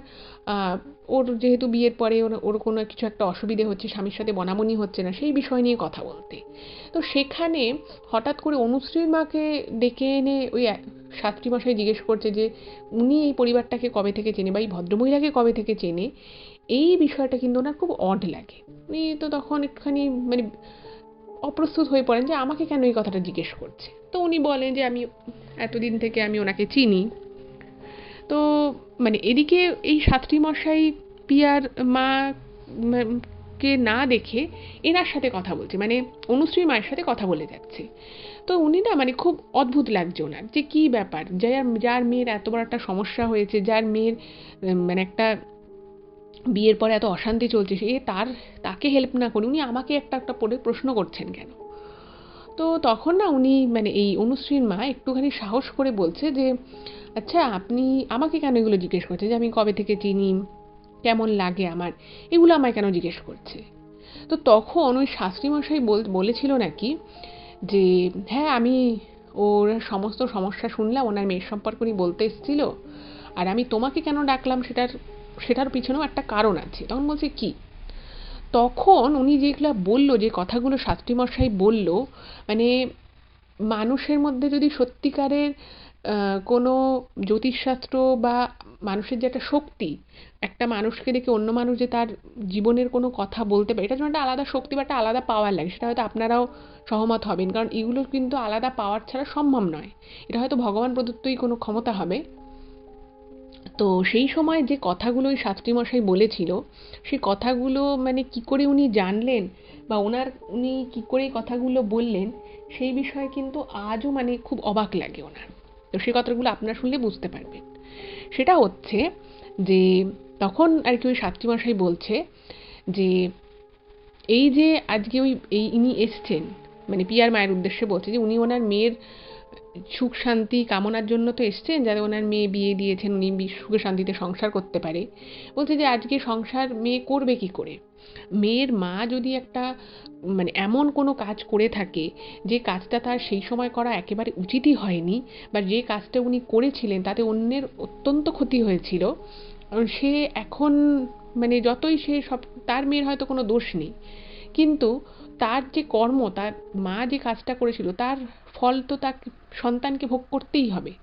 ওর যেহেতু বিয়ের পরে ওর কোনো কিছু একটা অসুবিধে হচ্ছে, স্বামীর সাথে বনাবনি হচ্ছে না, সেই বিষয় নিয়ে কথা বলতে। তো সেখানে হঠাৎ করে অনুশ্রীর মাকে ডেকে এনে ওই শাস্ত্রী মশাই জিজ্ঞেস করছে যে উনি এই পরিবারটাকে কবে থেকে চেনে বা এই ভদ্রমহিলাকে কবে থেকে চেনে, এই বিষয়টা কিন্তু ওনার খুব অড লাগে। উনি তো তখন একটুখানি মানে অপ্রস্তুত হয়ে পড়েন যে আমাকে কেন এই কথাটা জিজ্ঞেস করছে। তো উনি বলেন যে আমি এতদিন থেকে আমি ওনাকে চিনি। তো মানে এদিকে এই শাস্ত্রী মশাই পিয়ার মা কে না দেখে এনার সাথে কথা বলছে, মানে অনুশ্রী মায়ের সাথে কথা বলে যাচ্ছে। তো উনি না মানে খুব অদ্ভুত লাগছে ওনার, যে কী ব্যাপার, যার মেয়ের এত বড় একটা সমস্যা হয়েছে, যার মেয়ের মানে একটা বিয়ের পরে এত অশান্তি চলছে, সে তাকে হেল্প না করে উনি আমাকে একটা একটা পড়ে প্রশ্ন করছেন কেন। তো তখন না উনি মানে এই অনুশ্রীর মা একটুখানি সাহস করে বলছে যে আচ্ছা আপনি আমাকে কেন এগুলো জিজ্ঞেস করছে, যে আমি কবে থেকে চিনি, কেমন লাগে আমার, এগুলো আমায় কেন জিজ্ঞেস করছে। তো তখন ওই শাস্ত্রীমশাই বলেছিল নাকি যে হ্যাঁ আমি ওর সমস্ত সমস্যা শুনলাম, ওনার মেয়ের সম্পর্কে উনি বলতে এসেছিল, আর আমি তোমাকে কেন ডাকলাম সেটার পিছনেও একটা কারণ আছে। তখন বলছে কি, তখন উনি যেগুলো বলল, যে কথাগুলো শাস্ত্রীমশাই বলল, মানে মানুষের মধ্যে যদি সত্যিকারের কোনো জ্যোতিষশাস্ত্র বা মানুষের যে একটা শক্তি, একটা মানুষকে দেখে অন্য মানুষ যে তার জীবনের কোনো কথা বলতে পারে, এটার জন্য একটা আলাদা শক্তি বা একটা আলাদা পাওয়ার লাগে, সেটা হয়তো আপনারাও সহমত হবেন, কারণ এগুলো কিন্তু আলাদা পাওয়ার ছাড়া সম্ভব নয়, এটা হয়তো ভগবান প্রদত্তই কোনো ক্ষমতা হবে। তো সেই সময় যে কথাগুলো ওই শাস্ত্রীমশাই বলেছিল, সেই কথাগুলো মানে কী করে উনি জানলেন বা উনি কী করে এই কথাগুলো বললেন, সেই বিষয়ে কিন্তু আজও মানে খুব অবাক লাগে ওনার। তো সেই কথাগুলো আপনারা শুনলে বুঝতে পারবেন। সেটা হচ্ছে যে তখন আর কি ওই শাস্ত্রীমশাই বলছে যে এই যে আজকে ইনি এসছেন, মানে পিয়ার মায়ের উদ্দেশ্যে বলছে যে উনি ওনার মেয়ের সুখ শান্তি কামনার জন্য তো এসছেন, যাতে ওনার মেয়ে বিয়ে দিয়েছেন উনি সুখে শান্তিতে সংসার করতে পারে। বলছে যে আজকে সংসার মেয়ে করবে কি করে? মেয়ের মা যদি একটা মানে এমন কোনো কাজ করে থাকে যে কাজটা তার সেই সময় করা একেবারে উচিতই হয়নি, বা যে কাজটা উনি করেছিলেন তাতে অন্যের অত্যন্ত ক্ষতি হয়েছিল, সে এখন মানে যতই সে সব, তার মেয়ের হয়তো কোনো দোষ নেই, কিন্তু তার যে কর্ম, তার মা যে কাজটা করেছিল তার ফল তো তার সন্তানকে ভোগ করতেই হবে,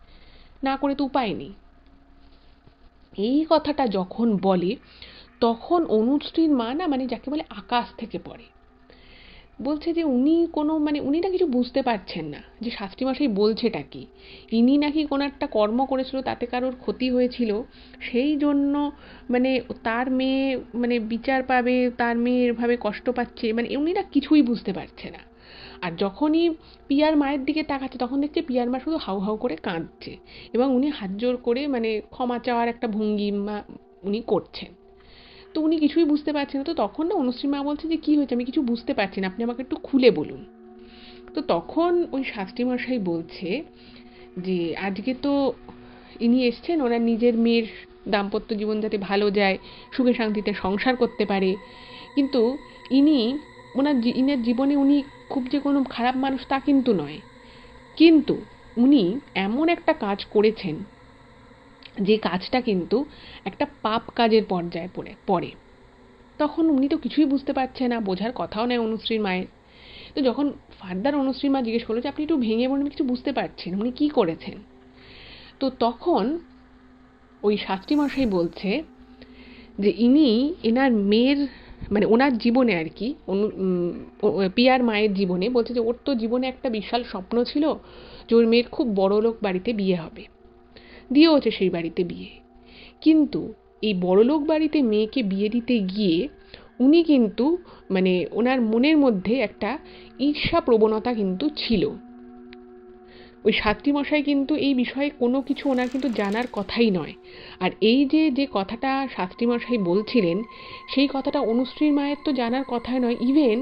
না করে তো উপায় নেই। এই কথাটা যখন বলে তখন অনুশ্রীর মা না মানে যাকে বলে আকাশ থেকে পড়ে। বলছে যে উনি না কিছু বুঝতে পারছেন না যে শাস্ত্রীমশাই বলছেটা কি। ইনি নাকি কোনো একটা কর্ম করেছিল, তাতে কারোর ক্ষতি হয়েছিল, সেই জন্য মানে তার মেয়ে মানে বিচার পাবে, তার মেয়ে এভাবে কষ্ট পাচ্ছে, মানে উনি না কিছুই বুঝতে পারছে না। আর যখনই পিয়ার মায়ের দিকে তাকাচ্ছে তখন দেখছে পিয়ার মা শুধু হাউ হাউ করে কাঁদছে, এবং উনি হাত জোর করে মানে ক্ষমা চাওয়ার একটা ভঙ্গিমা উনি করছেন। তো উনি কিছুই বুঝতে পারছেন না। তো তখন না অনুশ্রী মা বলছে যে কী হয়েছে, আমি কিছু বুঝতে পারছি না, আপনি আমাকে একটু খুলে বলুন। তো তখন ওই শাস্ত্রীমশাই বলছে যে আজকে তো ইনি এসছেন ওনার নিজের মেয়ের দাম্পত্য জীবন যাতে ভালো যায়, সুখে শান্তিতে সংসার করতে পারে, কিন্তু ইনি ইনার জীবনে উনি খুব যে কোনো খারাপ মানুষ তা কিন্তু নয়, কিন্তু উনি এমন একটা কাজ করেছেন যে কাজটা কিন্তু একটা পাপ কাজের পর্যায়ে পড়ে। তখন উনি তো কিছুই বুঝতে পারছে না, বোঝার কথাও নয় অনুশ্রীর মায়ের। তো যখন ফার্দার অনুশ্রীর মা জিজ্ঞেস করলো যে আপনি একটু ভেঙে বলুন, কিছু বুঝতে পারছেন উনি কী করেছেন, তো তখন ওই শাস্ত্রীমশাই বলছে যে এনার মেয়ের মানে ওনার জীবনে আর কি পিয়ার মায়ের জীবনে বলছে যে ওর তো জীবনে একটা বিশাল স্বপ্ন ছিল যে ওর মেয়ের খুব বড়লোক বাড়িতে বিয়ে হবে, দিয়েওছে সেই বাড়িতে বিয়ে, কিন্তু এই বড়লোক বাড়িতে মেয়েকে বিয়ে দিতে গিয়ে উনি কিন্তু মানে ওনার মনের মধ্যে একটা ঈর্ষা প্রবণতা কিন্তু ছিল। ওই শাস্ত্রীমশাই কিন্তু এই বিষয়ে কোনো কিছু ওনার কিন্তু জানার কথাই নয়। আর এই যে কথাটা শাস্ত্রীমশাই বলছিলেন, সেই কথাটা অনুশ্রীর মায়ের তো জানার কথাই নয়। ইভেন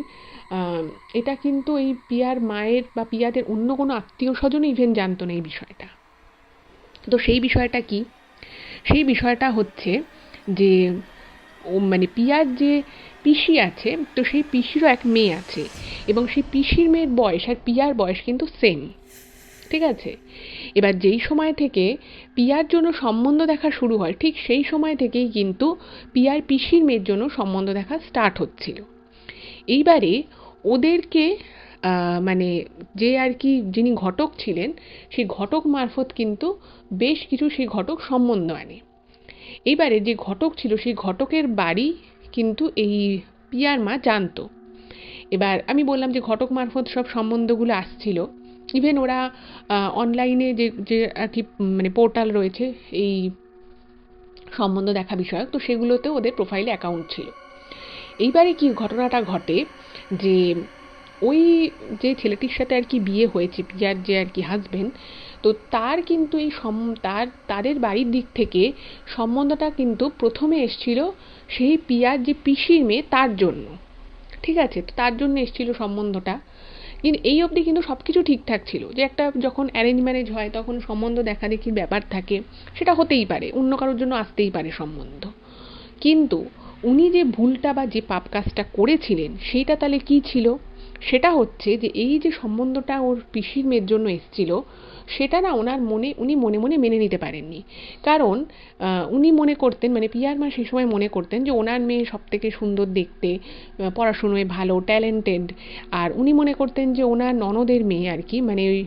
এটা কিন্তু এই পিয়ার মায়ের বা পিয়াদের অন্য কোনো আত্মীয় স্বজনও ইভেন জানতো না এই বিষয়টা। তো সেই বিষয়টা কি? সেই বিষয়টা হচ্ছে যে মানে পিয়ার যে পিসি আছে, তো সেই পিসিরও এক মেয়ে আছে, এবং সেই পিসির মেয়ের বয়স আর পিয়ার বয়স কিন্তু সেম, ঠিক আছে? এবার যেই সময় থেকে পিয়ার জন্য সম্বন্ধ দেখা শুরু হয়, ঠিক সেই সময় থেকেই কিন্তু পিয়ার পিসির মেয়ের জন্য সম্বন্ধ দেখা স্টার্ট হচ্ছিল। এইবারে ওদেরকে মানে যে আর কি যিনি ঘটক ছিলেন, সেই ঘটক মারফত কিন্তু বেশ কিছু সেই ঘটক সম্বন্ধ আনে। এইবারে যে ঘটক ছিল সেই ঘটকের বাড়ি কিন্তু এই পিয়ার মা জানতো। এবার আমি বললাম যে ঘটক মারফত সব সম্বন্ধগুলো আসছিল। ইভেন ওরা অনলাইনে যে আর কি মানে পোর্টাল রয়েছে এই সম্বন্ধ দেখা বিষয়ক, তো সেগুলোতেও ওদের প্রোফাইলে অ্যাকাউন্ট ছিল। এইবারে কি ঘটনাটা ঘটে যে ওই যে ছেলেটির সাথে আর কি বিয়ে হয়েছে, পিয়ার যে আর কি হাজবেন্ড, তো তার কিন্তু তাদের বাড়ির দিক থেকে সম্বন্ধটা কিন্তু প্রথমে এসছিল সেই পিয়ার যে পিসির মেয়ে তার জন্য, ঠিক আছে? তো তার জন্য এসছিল সম্বন্ধটা, কিন্তু এই অবধি কিন্তু সব কিছু ঠিকঠাক ছিল। যে একটা যখন অ্যারেঞ্জ ম্যারেজ হয় তখন সম্বন্ধ দেখাদেখির ব্যাপার থাকে, সেটা হতেই পারে, অন্য কারোর জন্য আসতেই পারে সম্বন্ধ। কিন্তু উনি যে ভুলটা বা যে পাপ কাজটা করেছিলেন সেইটা তাহলে কী ছিল? সেটা হচ্ছে যে এই যে সম্বন্ধটা ওর পিসির মেয়ের জন্য এসছিল, সেটা না উনি মনে মনে মেনে নিতে পারেননি। কারণ উনি মনে করতেন, মানে পিয়ার মা সেই সময় মনে করতেন যে ওনার মেয়ে সবথেকে সুন্দর দেখতে, পড়াশুনোয় ভালো, ট্যালেন্টেড, আর উনি মনে করতেন যে ওনার ননদের মেয়ে আর কি মানে ওই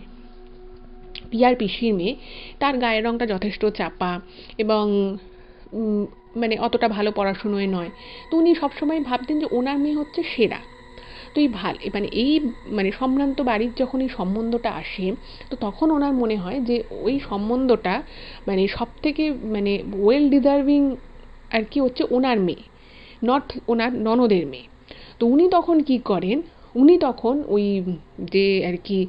পিয়ার পিসির মেয়ে, তার গায়ের রঙটা যথেষ্ট চাপা এবং মানে অতটা ভালো পড়াশুনোয় নয়। তো উনি সবসময় ভাবতেন যে ওনার মেয়ে হচ্ছে সেরা। এতই ভাল, মানে এই মানে সম্ভ্রান্ত বাড়ির যখন এই সম্বন্ধটা আসে, তো তখন ওনার মনে হয় যে ওই সম্বন্ধটা মানে সব থেকে মানে ওয়েল ডিজার্ভিং আর কি হচ্ছে ওনার মেয়ে, নট ওনার ননদের মেয়ে। তো উনি তখন কি করেন, উনি তখন ওই যে আর কি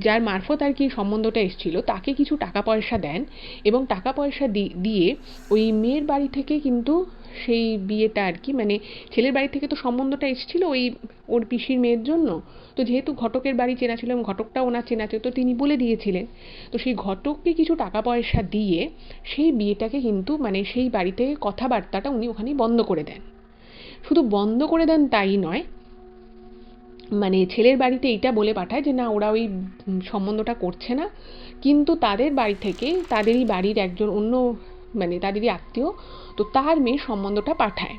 যার মারফত আর কি সম্বন্ধটা এসেছিল তাকে কিছু টাকা পয়সা দেন, এবং টাকা পয়সা দিয়ে ওই মেয়ের বাড়ি থেকে কিন্তু সেই বিয়েটা আর কি মানে ছেলের বাড়ি থেকে তো সম্বন্ধটা এসেছিল ওই ওর পিসির মেয়ের জন্য, তো যেহেতু ঘটকের বাড়ি চেনা ছিল এবং ঘটকটা ওনার চেনা ছিল, তো তিনি বলে দিয়েছিলেন। তো সেই ঘটককে কিছু টাকা পয়সা দিয়ে সেই বিয়েটাকে কিন্তু মানে সেই বাড়ি থেকে কথাবার্তাটা উনি ওখানেই বন্ধ করে দেন। শুধু বন্ধ করে দেন তাই নয়, মানে ছেলের বাড়িতে এইটা বলে পাঠায় যে না, ওরা ওই সম্বন্ধটা করছে না, কিন্তু তাদের বাড়ি থেকে তাদেরই বাড়ির একজন অন্য মানে তাদেরই আত্মীয়, তো তার মেয়ে সম্বন্ধটা পাঠায়।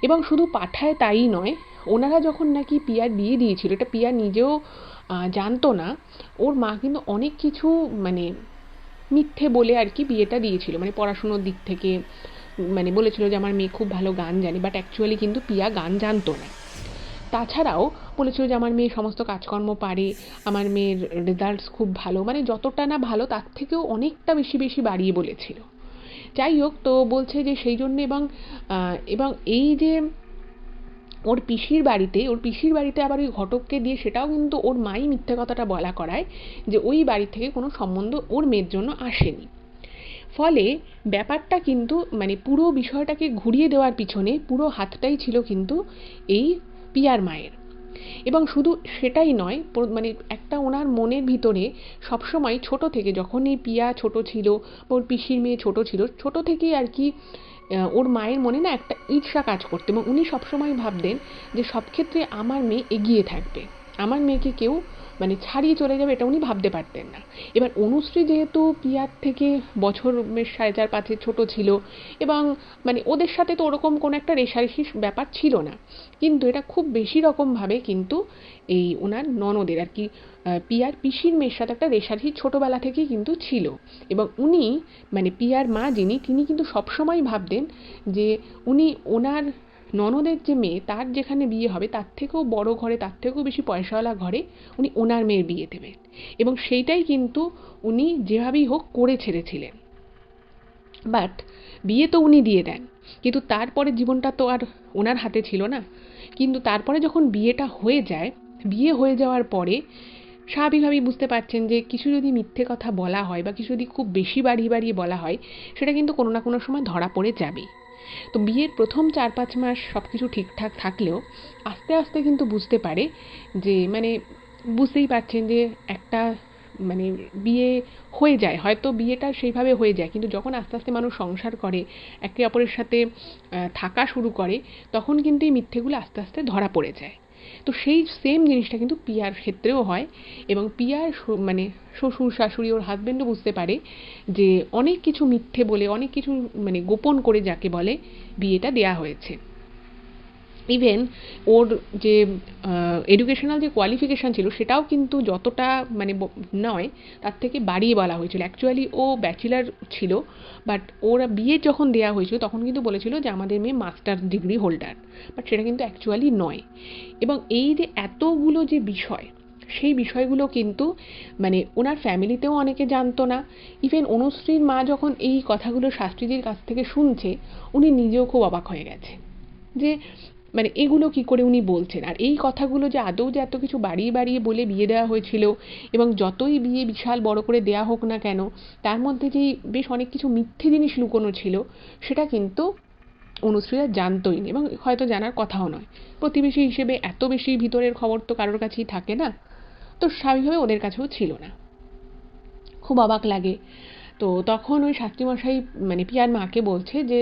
এবং শুধু পাঠায় তাই নয়, ওনারা যখন নাকি পিয়ার বিয়ে দিয়েছিল, এটা পিয়া নিজেও জানতো না, ওর মা কিন্তু অনেক কিছু মানে মিথ্যে বলে আর কি বিয়েটা দিয়েছিল, মানে পড়াশুনোর দিক থেকে মানে বলেছিল যে আমার মেয়ে খুব ভালো গান জানে, বাট অ্যাকচুয়ালি কিন্তু পিয়া গান জানতো না। তাছাড়াও বলেছিল যে আমার মেয়ে সমস্ত কাজকর্ম পারে, আমার মেয়ের রেজাল্টস খুব ভালো, মানে যতটা না ভালো তার থেকেও অনেকটা বেশি বেশি বাড়িয়ে বলেছিল। যাই হোক, তো বলছে যে সেই জন্য এবং এই যে ওর পিসির বাড়িতে আবার ওই ঘটককে দিয়ে সেটাও কিন্তু ওর মাই মিথ্যে কথাটা বলা করায় যে ওই বাড়ি থেকে কোনো সম্বন্ধ ওর মেয়ের জন্য আসেনি। ফলে ব্যাপারটা কিন্তু মানে পুরো বিষয়টাকে ঘুরিয়ে দেওয়ার পিছনে পুরো হাতটাই ছিল কিন্তু এই পিয়ার মায়ের। এবং শুধু সেটাই নয়, মানে একটা ওনার মনের ভিতরে সবসময় ছোট থেকে, যখন এই পিয়া ছোট ছিল, ওর পিসির মেয়ে ছোট ছিল, ছোট থেকেই আর কি ওর মায়ের মনে না একটা ঈর্ষা কাজ করতো, এবং উনি সবসময় ভাবতেন যে সব ক্ষেত্রে আমার মেয়ে এগিয়ে থাকবে, আমার মেয়েকে কেউ মানে ছাড়িয়ে চলে যাবে, এটা উনি ভাবতে পারতেন না। এবার অনুশ্রী যেহেতু পিয়ার থেকে বছর 4.5-5 ছোট ছিল, এবং মানে ওদের সাথে তো ওরকম কোনো একটা রেষারেষির ব্যাপার ছিল না, কিন্তু এটা খুব বেশি রকমভাবে কিন্তু এই ওনার ননদের আর কি পিয়ার পিসির মেয়ের সাথে একটা রেষারেষি ছোটোবেলা থেকেই কিন্তু ছিল। এবং উনি মানে পিয়ার মা যিনি, তিনি কিন্তু সবসময় ভাবতেন যে উনি ওনার ননদের যে মেয়ে তার যেখানে বিয়ে হবে তার থেকেও বড় ঘরে, তার থেকেও বেশি পয়সাওয়ালা ঘরে উনি ওনার মেয়ের বিয়ে দেবেন, এবং সেইটাই কিন্তু উনি যেভাবেই হোক করে ছেড়েছিলেন। বাট বিয়ে তো উনি দিয়ে দেন, কিন্তু তারপরে জীবনটা তো আর ওনার হাতে ছিল না। কিন্তু তারপরে যখন বিয়েটা হয়ে যায়, বিয়ে হয়ে যাওয়ার পরে স্বাভাবিকভাবেই বুঝতে পারছেন যে কিছু যদি মিথ্যে কথা বলা হয় বা কিছু যদি খুব বেশি বাড়িয়ে বাড়িয়ে বলা হয়, সেটা কিন্তু কোনো না কোনো সময় ধরা পড়ে যাবে। তো বিয়ের প্রথম 4-5 মাস সব কিছু ঠিকঠাক থাকলেও আস্তে আস্তে কিন্তু বুঝতে পারে যে মানে বুঝতেই পারছেন যে একটা মানে বিয়ে হয়ে যায়, হয়তো বিয়েটা সেইভাবে হয়ে যায়, কিন্তু যখন আস্তে আস্তে মানুষ সংসার করে, একে অপরের সাথে থাকা শুরু করে, তখন কিন্তু এই মিথ্যেগুলো আস্তে আস্তে ধরা পড়ে যায়। তো সেই সেম জিনিসটা কিন্তু পিয়ার ক্ষেত্রেও হয়, এবং পিয়ার মানে শ্বশুর শাশুড়ি ওর হাজবেন্ডও বুঝতে পারে যে অনেক কিছু মিথ্যে বলে, অনেক কিছু মানে গোপন করে যাকে বলে বিয়েটা দেয়া হয়েছে। ইভেন ওর যে এডুকেশনাল যে কোয়ালিফিকেশান ছিল সেটাও কিন্তু যতটা মানে নয় তার থেকে বাড়িয়ে বলা হয়েছিল। অ্যাকচুয়ালি ও ব্যাচেলার ছিল, বাট ওরা বিয়ে যখন দেওয়া হয়েছিল তখন কিন্তু বলেছিল যে আমাদের মেয়ে মাস্টার ডিগ্রি হোল্ডার, বাট সেটা কিন্তু অ্যাকচুয়ালি নয়। এবং এই যে এতগুলো যে বিষয়, সেই বিষয়গুলো কিন্তু মানে ওনার ফ্যামিলিতেও অনেকে জানতো না। ইভেন অনুশ্রীর মা যখন এই কথাগুলো শাস্ত্রীজির কাছ থেকে শুনছে, উনি নিজেও খুব অবাক হয়ে গেছে যে মানে এগুলো কি করে উনি বলছেন, আর এই কথাগুলো যে আদৌ যে এত কিছু বাড়িয়ে বাড়িয়ে বলে বিয়ে দেওয়া হয়েছিল, এবং যতই বিয়ে বিশাল বড় করে দেয়া হোক না কেন তার মধ্যে যেই বেশ অনেক কিছু মিথ্যে জিনিস লুকোনো ছিল, সেটা কিন্তু অনুশ্রীরা জানতোই না, এবং হয়তো জানার কথাও নয়। প্রতিবেশী হিসেবে এত বেশি ভিতরের খবর তো কারোর কাছেই থাকে না, তো স্বাভাবিকভাবে ওদের কাছেও ছিল না। খুব অবাক লাগে। তো তখন ওই শাস্ত্রীমশাই মানে পিয়ার মাকে বলছে যে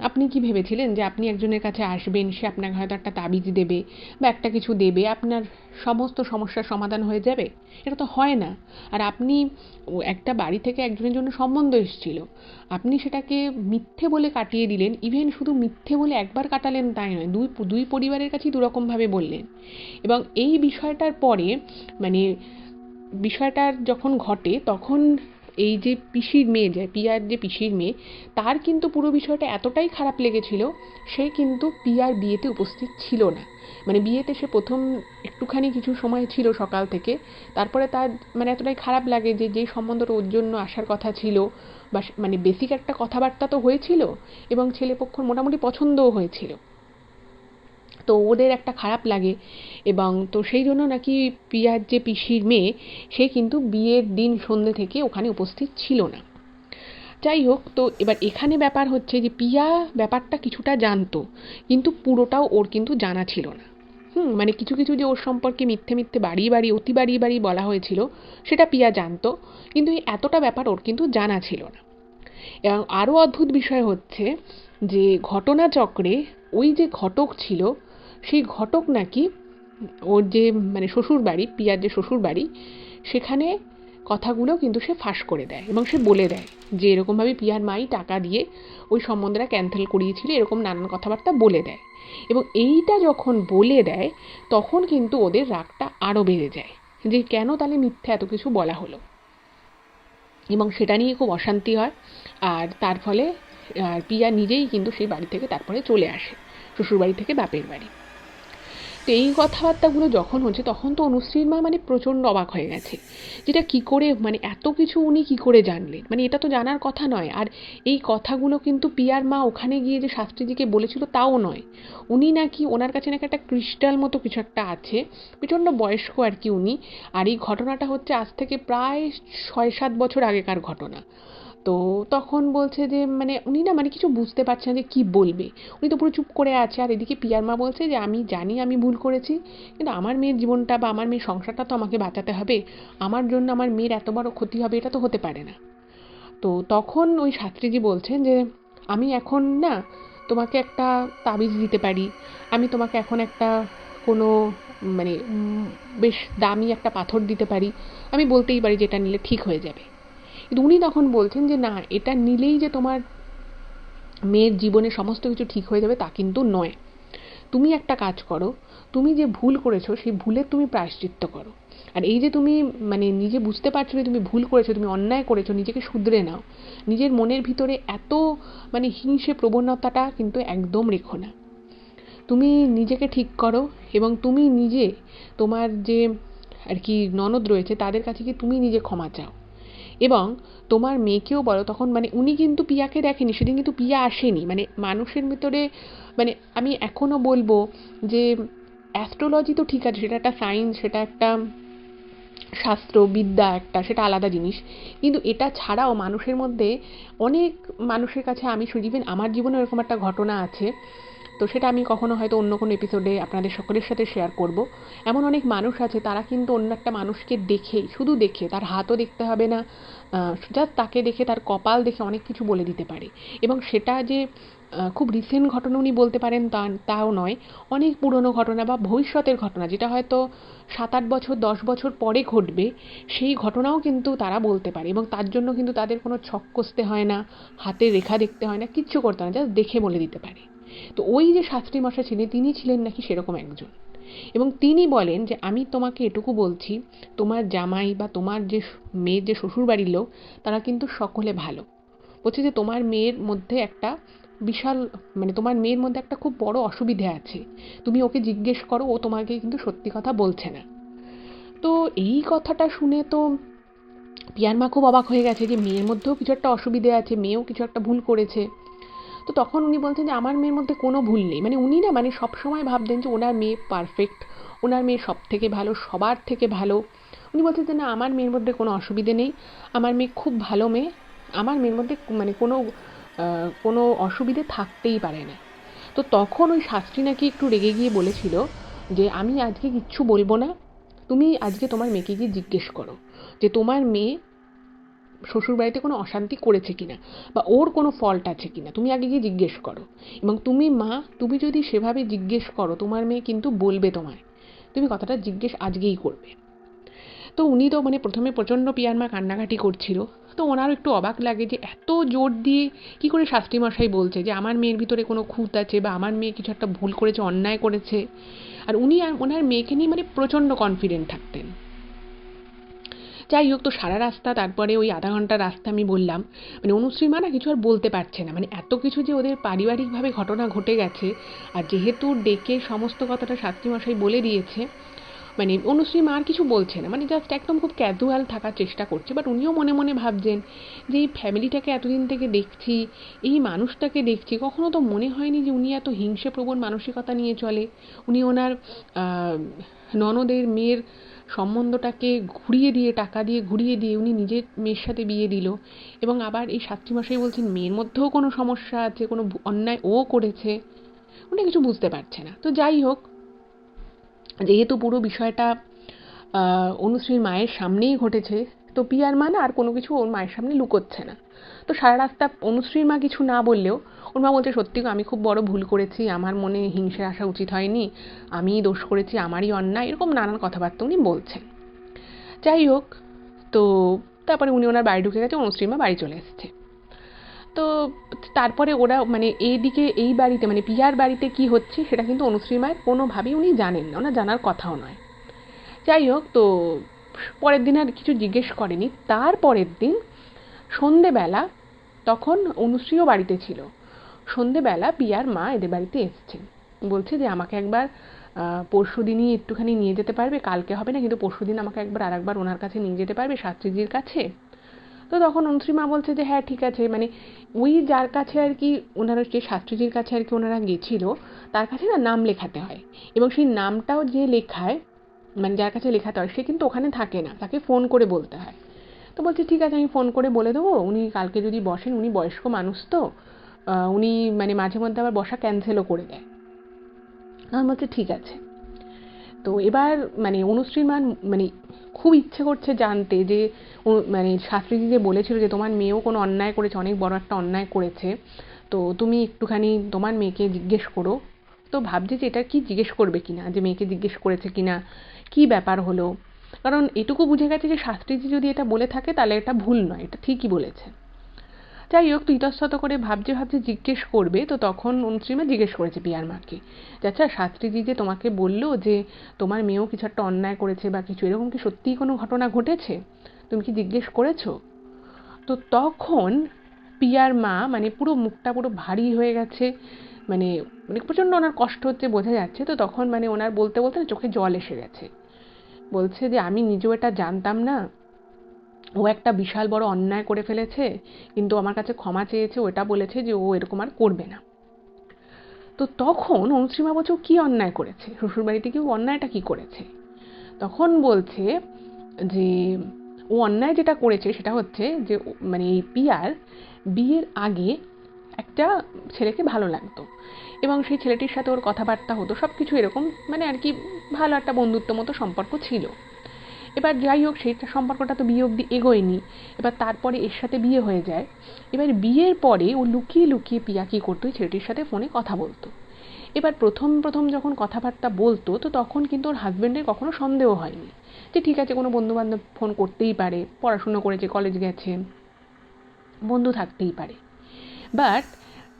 আপনি কি ভেবেছিলেন যে আপনি একজনের কাছে আসবেন, সে আপনাকে হয়তো একটা তাবিজ দেবে বা একটা কিছু দেবে, আপনার সমস্ত সমস্যার সমাধান হয়ে যাবে? এটা তো হয় না। আর আপনি একটা বাড়ি থেকে একজনের জন্য সম্বন্ধ এসেছিল, আপনি সেটাকে মিথ্যে বলে কাটিয়ে দিলেন। ইভেন শুধু মিথ্যে বলে একবার কাটালেন তাই নয়, দুই পরিবারের কাছেই দুরকমভাবে বললেন। এবং এই বিষয়টার পরে মানে বিষয়টার যখন ঘটে তখন এই যে পিসির মেয়ে, যে পিয়ার যে পিসির মেয়ে, তার কিন্তু পুরো বিষয়টা এতটাই খারাপ লেগেছিল, সে কিন্তু পিয়ার বিয়েতে উপস্থিত ছিল না। মানে বিয়েতে সে প্রথম একটুখানি কিছু সময় ছিল সকাল থেকে, তারপরে তার মানে এতটাই খারাপ লাগে যে যে সম্বন্ধটা ওর জন্য আসার কথা ছিল, বা মানে বেসিক একটা কথাবার্তা তো হয়েছিল এবং ছেলেপক্ষর মোটামুটি পছন্দও হয়েছিল, তো ওদের একটা খারাপ লাগে। এবং তো সেই জন্য নাকি পিয়ার যে পিসির মেয়ে, সে কিন্তু বিয়ের দিন সন্ধ্যে থেকে ওখানে উপস্থিত ছিল না। যাই হোক, তো এবার এখানে ব্যাপার হচ্ছে যে পিয়া ব্যাপারটা কিছুটা জানতো, কিন্তু পুরোটাও ওর কিন্তু জানা ছিল না। মানে কিছু কিছু যে ওর সম্পর্কে মিথ্যে মিথ্যে অতি বাড়িয়ে বলা হয়েছিল, সেটা পিয়া জানতো, কিন্তু এই এতটা ব্যাপার ওর কিন্তু জানা ছিল না। এবং আরও অদ্ভুত বিষয় হচ্ছে যে ঘটনাচক্রে ওই যে ঘটক ছিল, সেই ঘটক নাকি ওর যে মানে শ্বশুরবাড়ি, পিয়ার যে শ্বশুরবাড়ি, সেখানে কথাগুলো কিন্তু সে ফাঁস করে দেয় এবং সে বলে দেয় যে এরকমভাবে পিয়ার মাই টাকা দিয়ে ওই সম্বন্ধটা ক্যান্সেল করিয়েছিল, এরকম নানান কথাবার্তা বলে দেয়। এবং এইটা যখন বলে দেয়, তখন কিন্তু ওদের রাগটা আরও বেড়ে যায় যে কেন তাহলে মিথ্যা এত কিছু বলা হলো, এবং সেটা নিয়ে খুব অশান্তি হয়। আর তার ফলে পিয়া নিজেই কিন্তু সেই বাড়ি থেকে তারপরে চলে আসে, শ্বশুরবাড়ি থেকে বাপের বাড়ি। তো এই কথাবার্তাগুলো যখন হচ্ছে, তখন তো অনুশ্রীর মা মানে প্রচণ্ড অবাক হয়ে গেছে, যেটা কি করে মানে এত কিছু উনি কি করে জানলেন, মানে এটা তো জানার কথা নয়। আর এই কথাগুলো কিন্তু পিয়ার মা ওখানে গিয়ে যে শাস্ত্রীজিকে বলেছিল তাও নয়, উনি নাকি ওনার কাছে নাকি একটা ক্রিস্টাল মতো কিছু একটা আছে, প্রচণ্ড বয়স্ক আর কি উনি। আর এই ঘটনাটা হচ্ছে আজ থেকে প্রায় 6-7 বছর আগেকার ঘটনা। তো তখন বলছে যে মানে উনি না মানে কিছু বুঝতে পারছেন যে কি বলবে, উনি তো পুরো চুপ করে আছে। আর এদিকে পিয়ার মা বলছে যে আমি জানি আমি ভুল করেছি, কিন্তু আমার মেয়ের জীবনটা বা আমার মেয়ের সংসারটা তো আমাকে বাঁচাতে হবে, আমার জন্য আমার মেয়ের এত বড় ক্ষতি হবে এটা তো হতে পারে না। তো তখন ওই শাস্ত্রীজি বলছেন যে আমি এখন না তোমাকে একটা তাবিজ দিতে পারি, আমি তোমাকে এখন একটা কোনো মানে বেশ দামি একটা পাথর দিতে পারি, আমি বলতেই পারি যে এটা নিলে ঠিক হয়ে যাবে। কিন্তু উনি তখন বলছেন যে না, এটা নিলেই যে তোমার মেয়ের জীবনে সমস্ত কিছু ঠিক হয়ে যাবে তা কিন্তু নয়। তুমি একটা কাজ করো, তুমি যে ভুল করেছো সেই ভুলের তুমি প্রায়শ্চিত্ত করো। আর এই যে তুমি মানে নিজে বুঝতে পারছো যে তুমি ভুল করেছো, তুমি অন্যায় করেছো, নিজেকে শুধরে নাও। নিজের মনের ভিতরে এত মানে হিংসে প্রবণতাটা কিন্তু একদম রেখো না। তুমি নিজেকে ঠিক করো এবং তুমি নিজে তোমার যে আর কি ননদ রয়েছে তাদের কাছে কি তুমি নিজে ক্ষমা চাও, এবং তোমার মেয়েকেও বলো। তখন মানে উনি কিন্তু পিয়াকে দেখেনি, সেদিন কিন্তু পিয়া আসেনি। মানে মানুষের ভিতরে মানে আমি এখনও বলবো যে অ্যাস্ট্রোলজি তো ঠিক আছে, সেটা একটা সায়েন্স, সেটা একটা শাস্ত্র বিদ্যা, একটা সেটা আলাদা জিনিস। কিন্তু এটা ছাড়াও মানুষের মধ্যে অনেক মানুষের কাছে আমি ইভেন আমার জীবনে এরকম একটা ঘটনা আছে, তো সেটা আমি কখনো হয়তো অন্য কোনো এপিসোডে আপনাদের সকলের সাথে শেয়ার করব। এমন অনেক মানুষ আছে তারা কিন্তু অন্য একটা মানুষকে দেখেই, শুধু দেখে, তার হাতও দেখতে হবে না, জাস্ট তাকে দেখে তার কপাল দেখে অনেক কিছু বলে দিতে পারে। এবং সেটা যে খুব রিসেন্ট ঘটনা উনি বলতে পারেন তাও নয়, অনেক পুরনো ঘটনা বা ভবিষ্যতের ঘটনা যেটা হয়তো 7-8 বছর 10 বছর পরে ঘটবে, সেই ঘটনাও কিন্তু তারা বলতে পারে। এবং তার জন্য কিন্তু তাদের কোনো ছক কষতে হয় না, হাতের রেখা দেখতে হয় না, কিচ্ছু করতে হয় না, জাস্ট দেখে বলে দিতে পারে। তো ওই যে শাস্ত্রী মশাই ছিলেন, তিনি ছিলেন নাকি সেরকম একজন। এবং তিনি বলেন যে আমি তোমাকে এটুকু বলছি, তোমার জামাই বা তোমার যে মেয়ের যে শ্বশুরবাড়ির লোক, তারা কিন্তু সকলে ভালো। বলছে যে তোমার মেয়ের মধ্যে একটা বিশাল মানে তোমার মেয়ের মধ্যে একটা খুব বড় অসুবিধে আছে, তুমি ওকে জিজ্ঞেস করো, ও তোমাকে কিন্তু সত্যি কথা বলছে না। তো এই কথাটা শুনে তো পিয়ার মা খুব অবাক হয়ে গেছে যে মেয়ের মধ্যেও কিছু একটা অসুবিধে আছে, মেয়েও কিছু একটা ভুল করেছে। তো তখন উনি বলছেন যে আমার মেয়ের মধ্যে কোনো ভুল নেই। মানে উনি না মানে সবসময় ভাবতেন যে ওনার মেয়ে পারফেক্ট, ওনার মেয়ে সব থেকে ভালো, সবার থেকে ভালো। উনি বলছেন যে না, আমার মেয়ের মধ্যে কোনো অসুবিধে নেই, আমার মেয়ে খুব ভালো মেয়ে, আমার মেয়ের মধ্যে মানে কোনো অসুবিধে থাকতেই পারে না। তো তখন ওই শাস্ত্রী নাকি একটু রেগে গিয়ে বলেছিল যে আমি আজকে কিচ্ছু বলবো না, তুমি আজকে তোমার মেয়েকে গিয়ে জিজ্ঞেস করো যে তোমার মেয়ে শ্বশুরবাড়িতে কোনো অশান্তি করেছে কিনা বা ওর কোনো ফল্ট আছে কিনা, তুমি আগে গিয়ে জিজ্ঞেস করো। এবং তুমি মা, তুমি যদি সেভাবে জিজ্ঞেস করো তোমার মেয়ে কিন্তু বলবে তোমায়, তুমি কথাটা জিজ্ঞেস আজকেই করবে। তো উনি তো মানে প্রথমে প্রচণ্ড পিয়ার মা কান্নাকাটি করছিল। তো ওনারও একটু অবাক লাগে যে এত জোর দিয়ে কি করে শাস্ত্রী মশাই বলছে যে আমার মেয়ের ভিতরে কোনো খুঁত আছে বা আমার মেয়ে কিছু একটা ভুল করেছে, অন্যায় করেছে। আর উনি আর ওনার মেয়েকে নিয়ে মানে প্রচণ্ড কনফিডেন্ট থাকতেন। যাই হোক, তো সারা রাস্তা, তারপরে ওই আধা ঘন্টার রাস্তা আমি বললাম, মানে অনুশ্রী মা না কিছু আর বলতে পারছে না, মানে এত কিছু যে ওদের পারিবারিকভাবে ঘটনা ঘটে গেছে। আর যেহেতু ডেকে সমস্ত কথাটা শাস্ত্রীমশাই বলে দিয়েছে, মানে অনুশ্রী মা আর কিছু বলছে না, মানে জাস্ট একদম খুব ক্যাজুয়াল থাকার চেষ্টা করছে। বাট উনিও মনে মনে ভাবছেন যে এই ফ্যামিলিটাকে এতদিন থেকে দেখছি, এই মানুষটাকে দেখছি, কখনো তো মনে হয়নি যে উনি এত হিংসে প্রবণ মানসিকতা নিয়ে চলে। উনি ওনার ননদের মেয়ের সম্বন্ধটাকে ঘুরিয়ে দিয়ে, টাকা দিয়ে ঘুরিয়ে দিয়ে উনি নিজের মেয়ের সাথে বিয়ে দিল। এবং আবার এই শাস্ত্রীমশাই বলছেন মেয়ের মধ্যেও কোনো সমস্যা আছে, কোনো অন্যায় ও করেছে। উনি কিছু বুঝতে পারছে না। তো যাই হোক, যেহেতু পুরো বিষয়টা অনুশ্রীর মায়ের সামনেই ঘটেছে, তো পিয়ার মা না আর কোনো কিছু ওর মায়ের সামনে লুকোচ্ছে না। তো সারা রাস্তা অনুশ্রীর মা কিছু না বললেও ওর মা বলছে, সত্যি আমি খুব বড় ভুল করেছি, আমার মনে হিংসে আসা উচিত হয়নি, আমিই দোষ করেছি, আমারই অন্যায়, এরকম নানান কথাবার্তা উনি বলছেন। যাই হোক, তো তারপরে উনি ওনার বাড়ি ঢুকে গেছে, অনুশ্রীর মা বাড়ি চলে এসেছে। তো তারপরে ওরা মানে এইদিকে এই বাড়িতে, মানে পিয়ার বাড়িতে কি হচ্ছে সেটা কিন্তু অনুশ্রী মায়ের কোনোভাবেই উনি জানেন না, ওনার জানার কথাও নয়। যাই হোক, তো পরের দিন আর কিছু জিজ্ঞেস করেনি। তার পরের দিন সন্ধেবেলা, তখন অনুশ্রীও বাড়িতে ছিল, সন্ধেবেলা পিয়ার মা এদের বাড়িতে এসছেন। বলছে যে আমাকে একবার পরশু দিনই একটুখানি নিয়ে যেতে পারবে, কালকে হবে না কিন্তু পরশু দিন আমাকে একবার আর একবার ওনার কাছে নিয়ে যেতে পারবে, শাস্ত্রীজির কাছে। তো তখন অনুশ্রী মা বলছে যে হ্যাঁ ঠিক আছে, মানে ওই যার কাছে আর কি ওনারা, যে শাস্ত্রীজির কাছে আর কি ওনারা গেছিল, তার কাছে না নাম লেখাতে হয়, এবং সেই নামটাও যে লেখায়, মানে যার কাছে লেখাতে হয় সে কিন্তু ওখানে থাকে না, তাকে ফোন করে বলতে হয়। তো বলছে ঠিক আছে, আমি ফোন করে বলে দেবো, উনি কালকে যদি বসেন, উনি বয়স্ক মানুষ তো উনি মানে মাঝে মধ্যে আবার বসা ক্যান্সেলও করে দেয়। আমি বলছে ঠিক আছে। তো এবার মানে অনুশ্রীর মা মানে খুব ইচ্ছে করছে জানতে যে মানে শাস্ত্রীজি যে বলেছিল যে তোমার মেয়েও কোনো অন্যায় করেছে, অনেক বড় একটা অন্যায় করেছে, তো তুমি একটুখানি তোমার মেয়েকে জিজ্ঞেস করো। তো ভাবছে যে এটা কি জিজ্ঞেস করবে কিনা, যে মেয়েকে জিজ্ঞেস করেছে কিনা, কি ব্যাপার হলো। কারণ এটুকু বুঝে গেছে যে শাস্ত্রীজি যদি এটা বলে থাকে তাহলে এটা ভুল নয়, এটা ঠিকই বলেছে। যাই হোক, তো ইতস্তত করে ভাবছে ভাবছে জিজ্ঞেস করবে। তো তখন অনুশ্রীমা জিজ্ঞেস করেছে পিয়ার মাকে যে আচ্ছা, শাস্ত্রীজি যে তোমাকে বললো যে তোমার মেয়েও কিছু একটা অন্যায় করেছে বা কিছু, এরকম কি সত্যিই কোনো ঘটনা ঘটেছে, তুমি কি জিজ্ঞেস করেছো? তো তখন পিয়ার মা মানে পুরো মুখটা পুরো ভারী হয়ে গেছে, মানে মানে প্রচণ্ড ওনার কষ্ট হচ্ছে, বোঝা যাচ্ছে। তো তখন মানে ওনার বলতে বলতে না চোখে জল এসে গেছে। বলছে যে আমি নিজেও এটা জানতাম না, ও একটা বিশাল বড় অন্যায় করে ফেলেছে, কিন্তু আমার কাছে ক্ষমা চেয়েছে, ও এটা বলেছে যে ও এরকম আর করবে না। তো তখন অনুশ্রীমা বলছে ও কি অন্যায় করেছে, শ্বশুরবাড়িতে কি ও অন্যায়টা কি করেছে? তখন বলছে যে ও অন্যায় যেটা করেছে সেটা হচ্ছে যে মানে এই পিয়ার বিয়ের আগে একটা ছেলেকে ভালো লাগতো, এবং সেই ছেলেটির সাথে ওর কথাবার্তা হতো, সব কিছু এরকম মানে আর কি ভালো একটা বন্ধুত্ব মতো সম্পর্ক ছিল। এবার যাই হোক, সেই সম্পর্কটা তো বিয়ে অবধি এগোয়নি। এবার তারপরে এর সাথে বিয়ে হয়ে যায়। এবার বিয়ের পরে ও লুকিয়ে লুকিয়ে পিয়া কী করতো, ওই ছেলেটির সাথে ফোনে কথা বলতো। এবার প্রথম প্রথম যখন কথাবার্তা বলতো, তো তখন কিন্তু ওর হাজব্যান্ডের কখনো সন্দেহ হয়নি যে ঠিক আছে, কোনো বন্ধুবান্ধব ফোন করতেই পারে, পড়াশুনো করেছে, কলেজ গেছে, বন্ধু থাকতেই পারে। বাট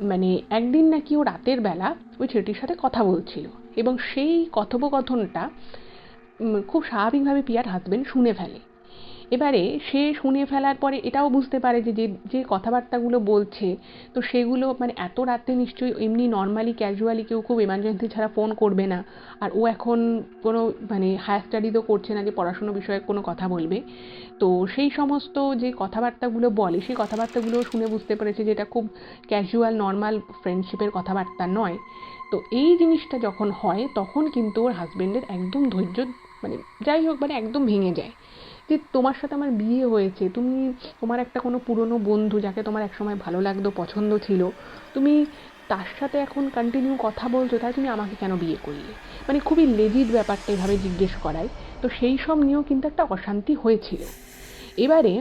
মানে একদিন নাকি ও রাতের বেলা ওই ছেলেটির সাথে কথা বলছিল, এবং সেই কথোপকথনটা খুব স্বাভাবিকভাবে পিয়ার হাজব্যান্ড শুনে ফেলে। এবারে সে শুনে ফেলার পরে এটাও বুঝতে পারে যে যে কথাবার্তাগুলো বলছে, তো সেগুলো মানে এত রাতে নিশ্চয়ই এমনি নর্মালি ক্যাজুয়ালি কেউ খুব এমার্জেন্সি ছাড়া ফোন করবে না। আর ও এখন কোনো মানে হায়ার স্টাডিজও করছে না যে পড়াশুনো বিষয়ে কোনো কথা বলবে। তো সেই সমস্ত যে কথাবার্তাগুলো বলে, সেই কথাবার্তাগুলো শুনে বুঝতে পেরেছে যে এটা খুব ক্যাজুয়াল নর্মাল ফ্রেন্ডশিপের কথাবার্তা নয়। তো এই জিনিসটা যখন হয় তখন কিন্তু ওর হাজব্যান্ডের একদম ধৈর্য মানে যাই হোক মানে একদম ভেঙে যায়। যে তোমার সাথে আমার বিয়ে হয়েছে, তুমি তোমার একটা কোনো পুরনো বন্ধু যাকে তোমার একসময় ভালো লাগতো, পছন্দ ছিল, তুমি তার সাথে এখন কন্টিনিউ কথা বলছো, তাই তুমি আমাকে কেন বিয়ে করলে, মানে খুবই লেজিড ব্যাপারটা এভাবে জিজ্ঞেস করায়। তো সেই সব নিয়েও কিন্তু একটা অশান্তি হয়েছিল। এবারে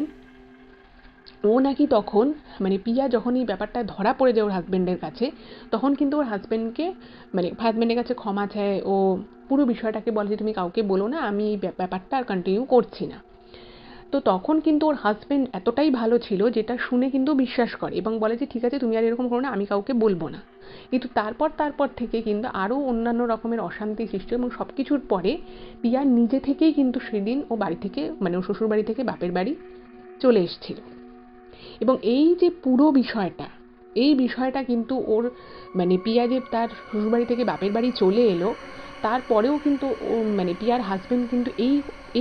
ও নাকি তখন মানে পিয়া যখন এই ব্যাপারটা ধরা পড়ে যায় ওর হাজব্যান্ডের কাছে, তখন কিন্তু ওর হাজব্যান্ডকে মানে হাজব্যান্ডের কাছে ক্ষমা চায়, ও পুরো বিষয়টাকে বলে যে তুমি কাউকে বলো না, আমি এই ব্যাপারটা আর কন্টিনিউ করছি না। তো তখন কিন্তু ওর হাজব্যান্ড এতটাই ভালো ছিল যেটা শুনে কিন্তু বিশ্বাস করে এবং বলে যে ঠিক আছে, তুমি আর এরকম করো না, আমি কাউকে বলবো না। কিন্তু তারপর থেকে কিন্তু আরও অন্যান্য রকমের অশান্তি সৃষ্টি, এবং সব কিছুর পরে পিয়া নিজে থেকেই কিন্তু সেদিন ও বাড়ি থেকে, মানে ও শ্বশুর বাড়ি থেকে বাপের বাড়ি চলে এসেছিল। এবং এই যে পুরো বিষয়টা কিন্তু ওর, মানে পিয়া যে তার শ্বশুরবাড়ি থেকে বাপের বাড়ি চলে এলো, তারপরেও কিন্তু ও, মানে পিয়ার হাজবেন্ড কিন্তু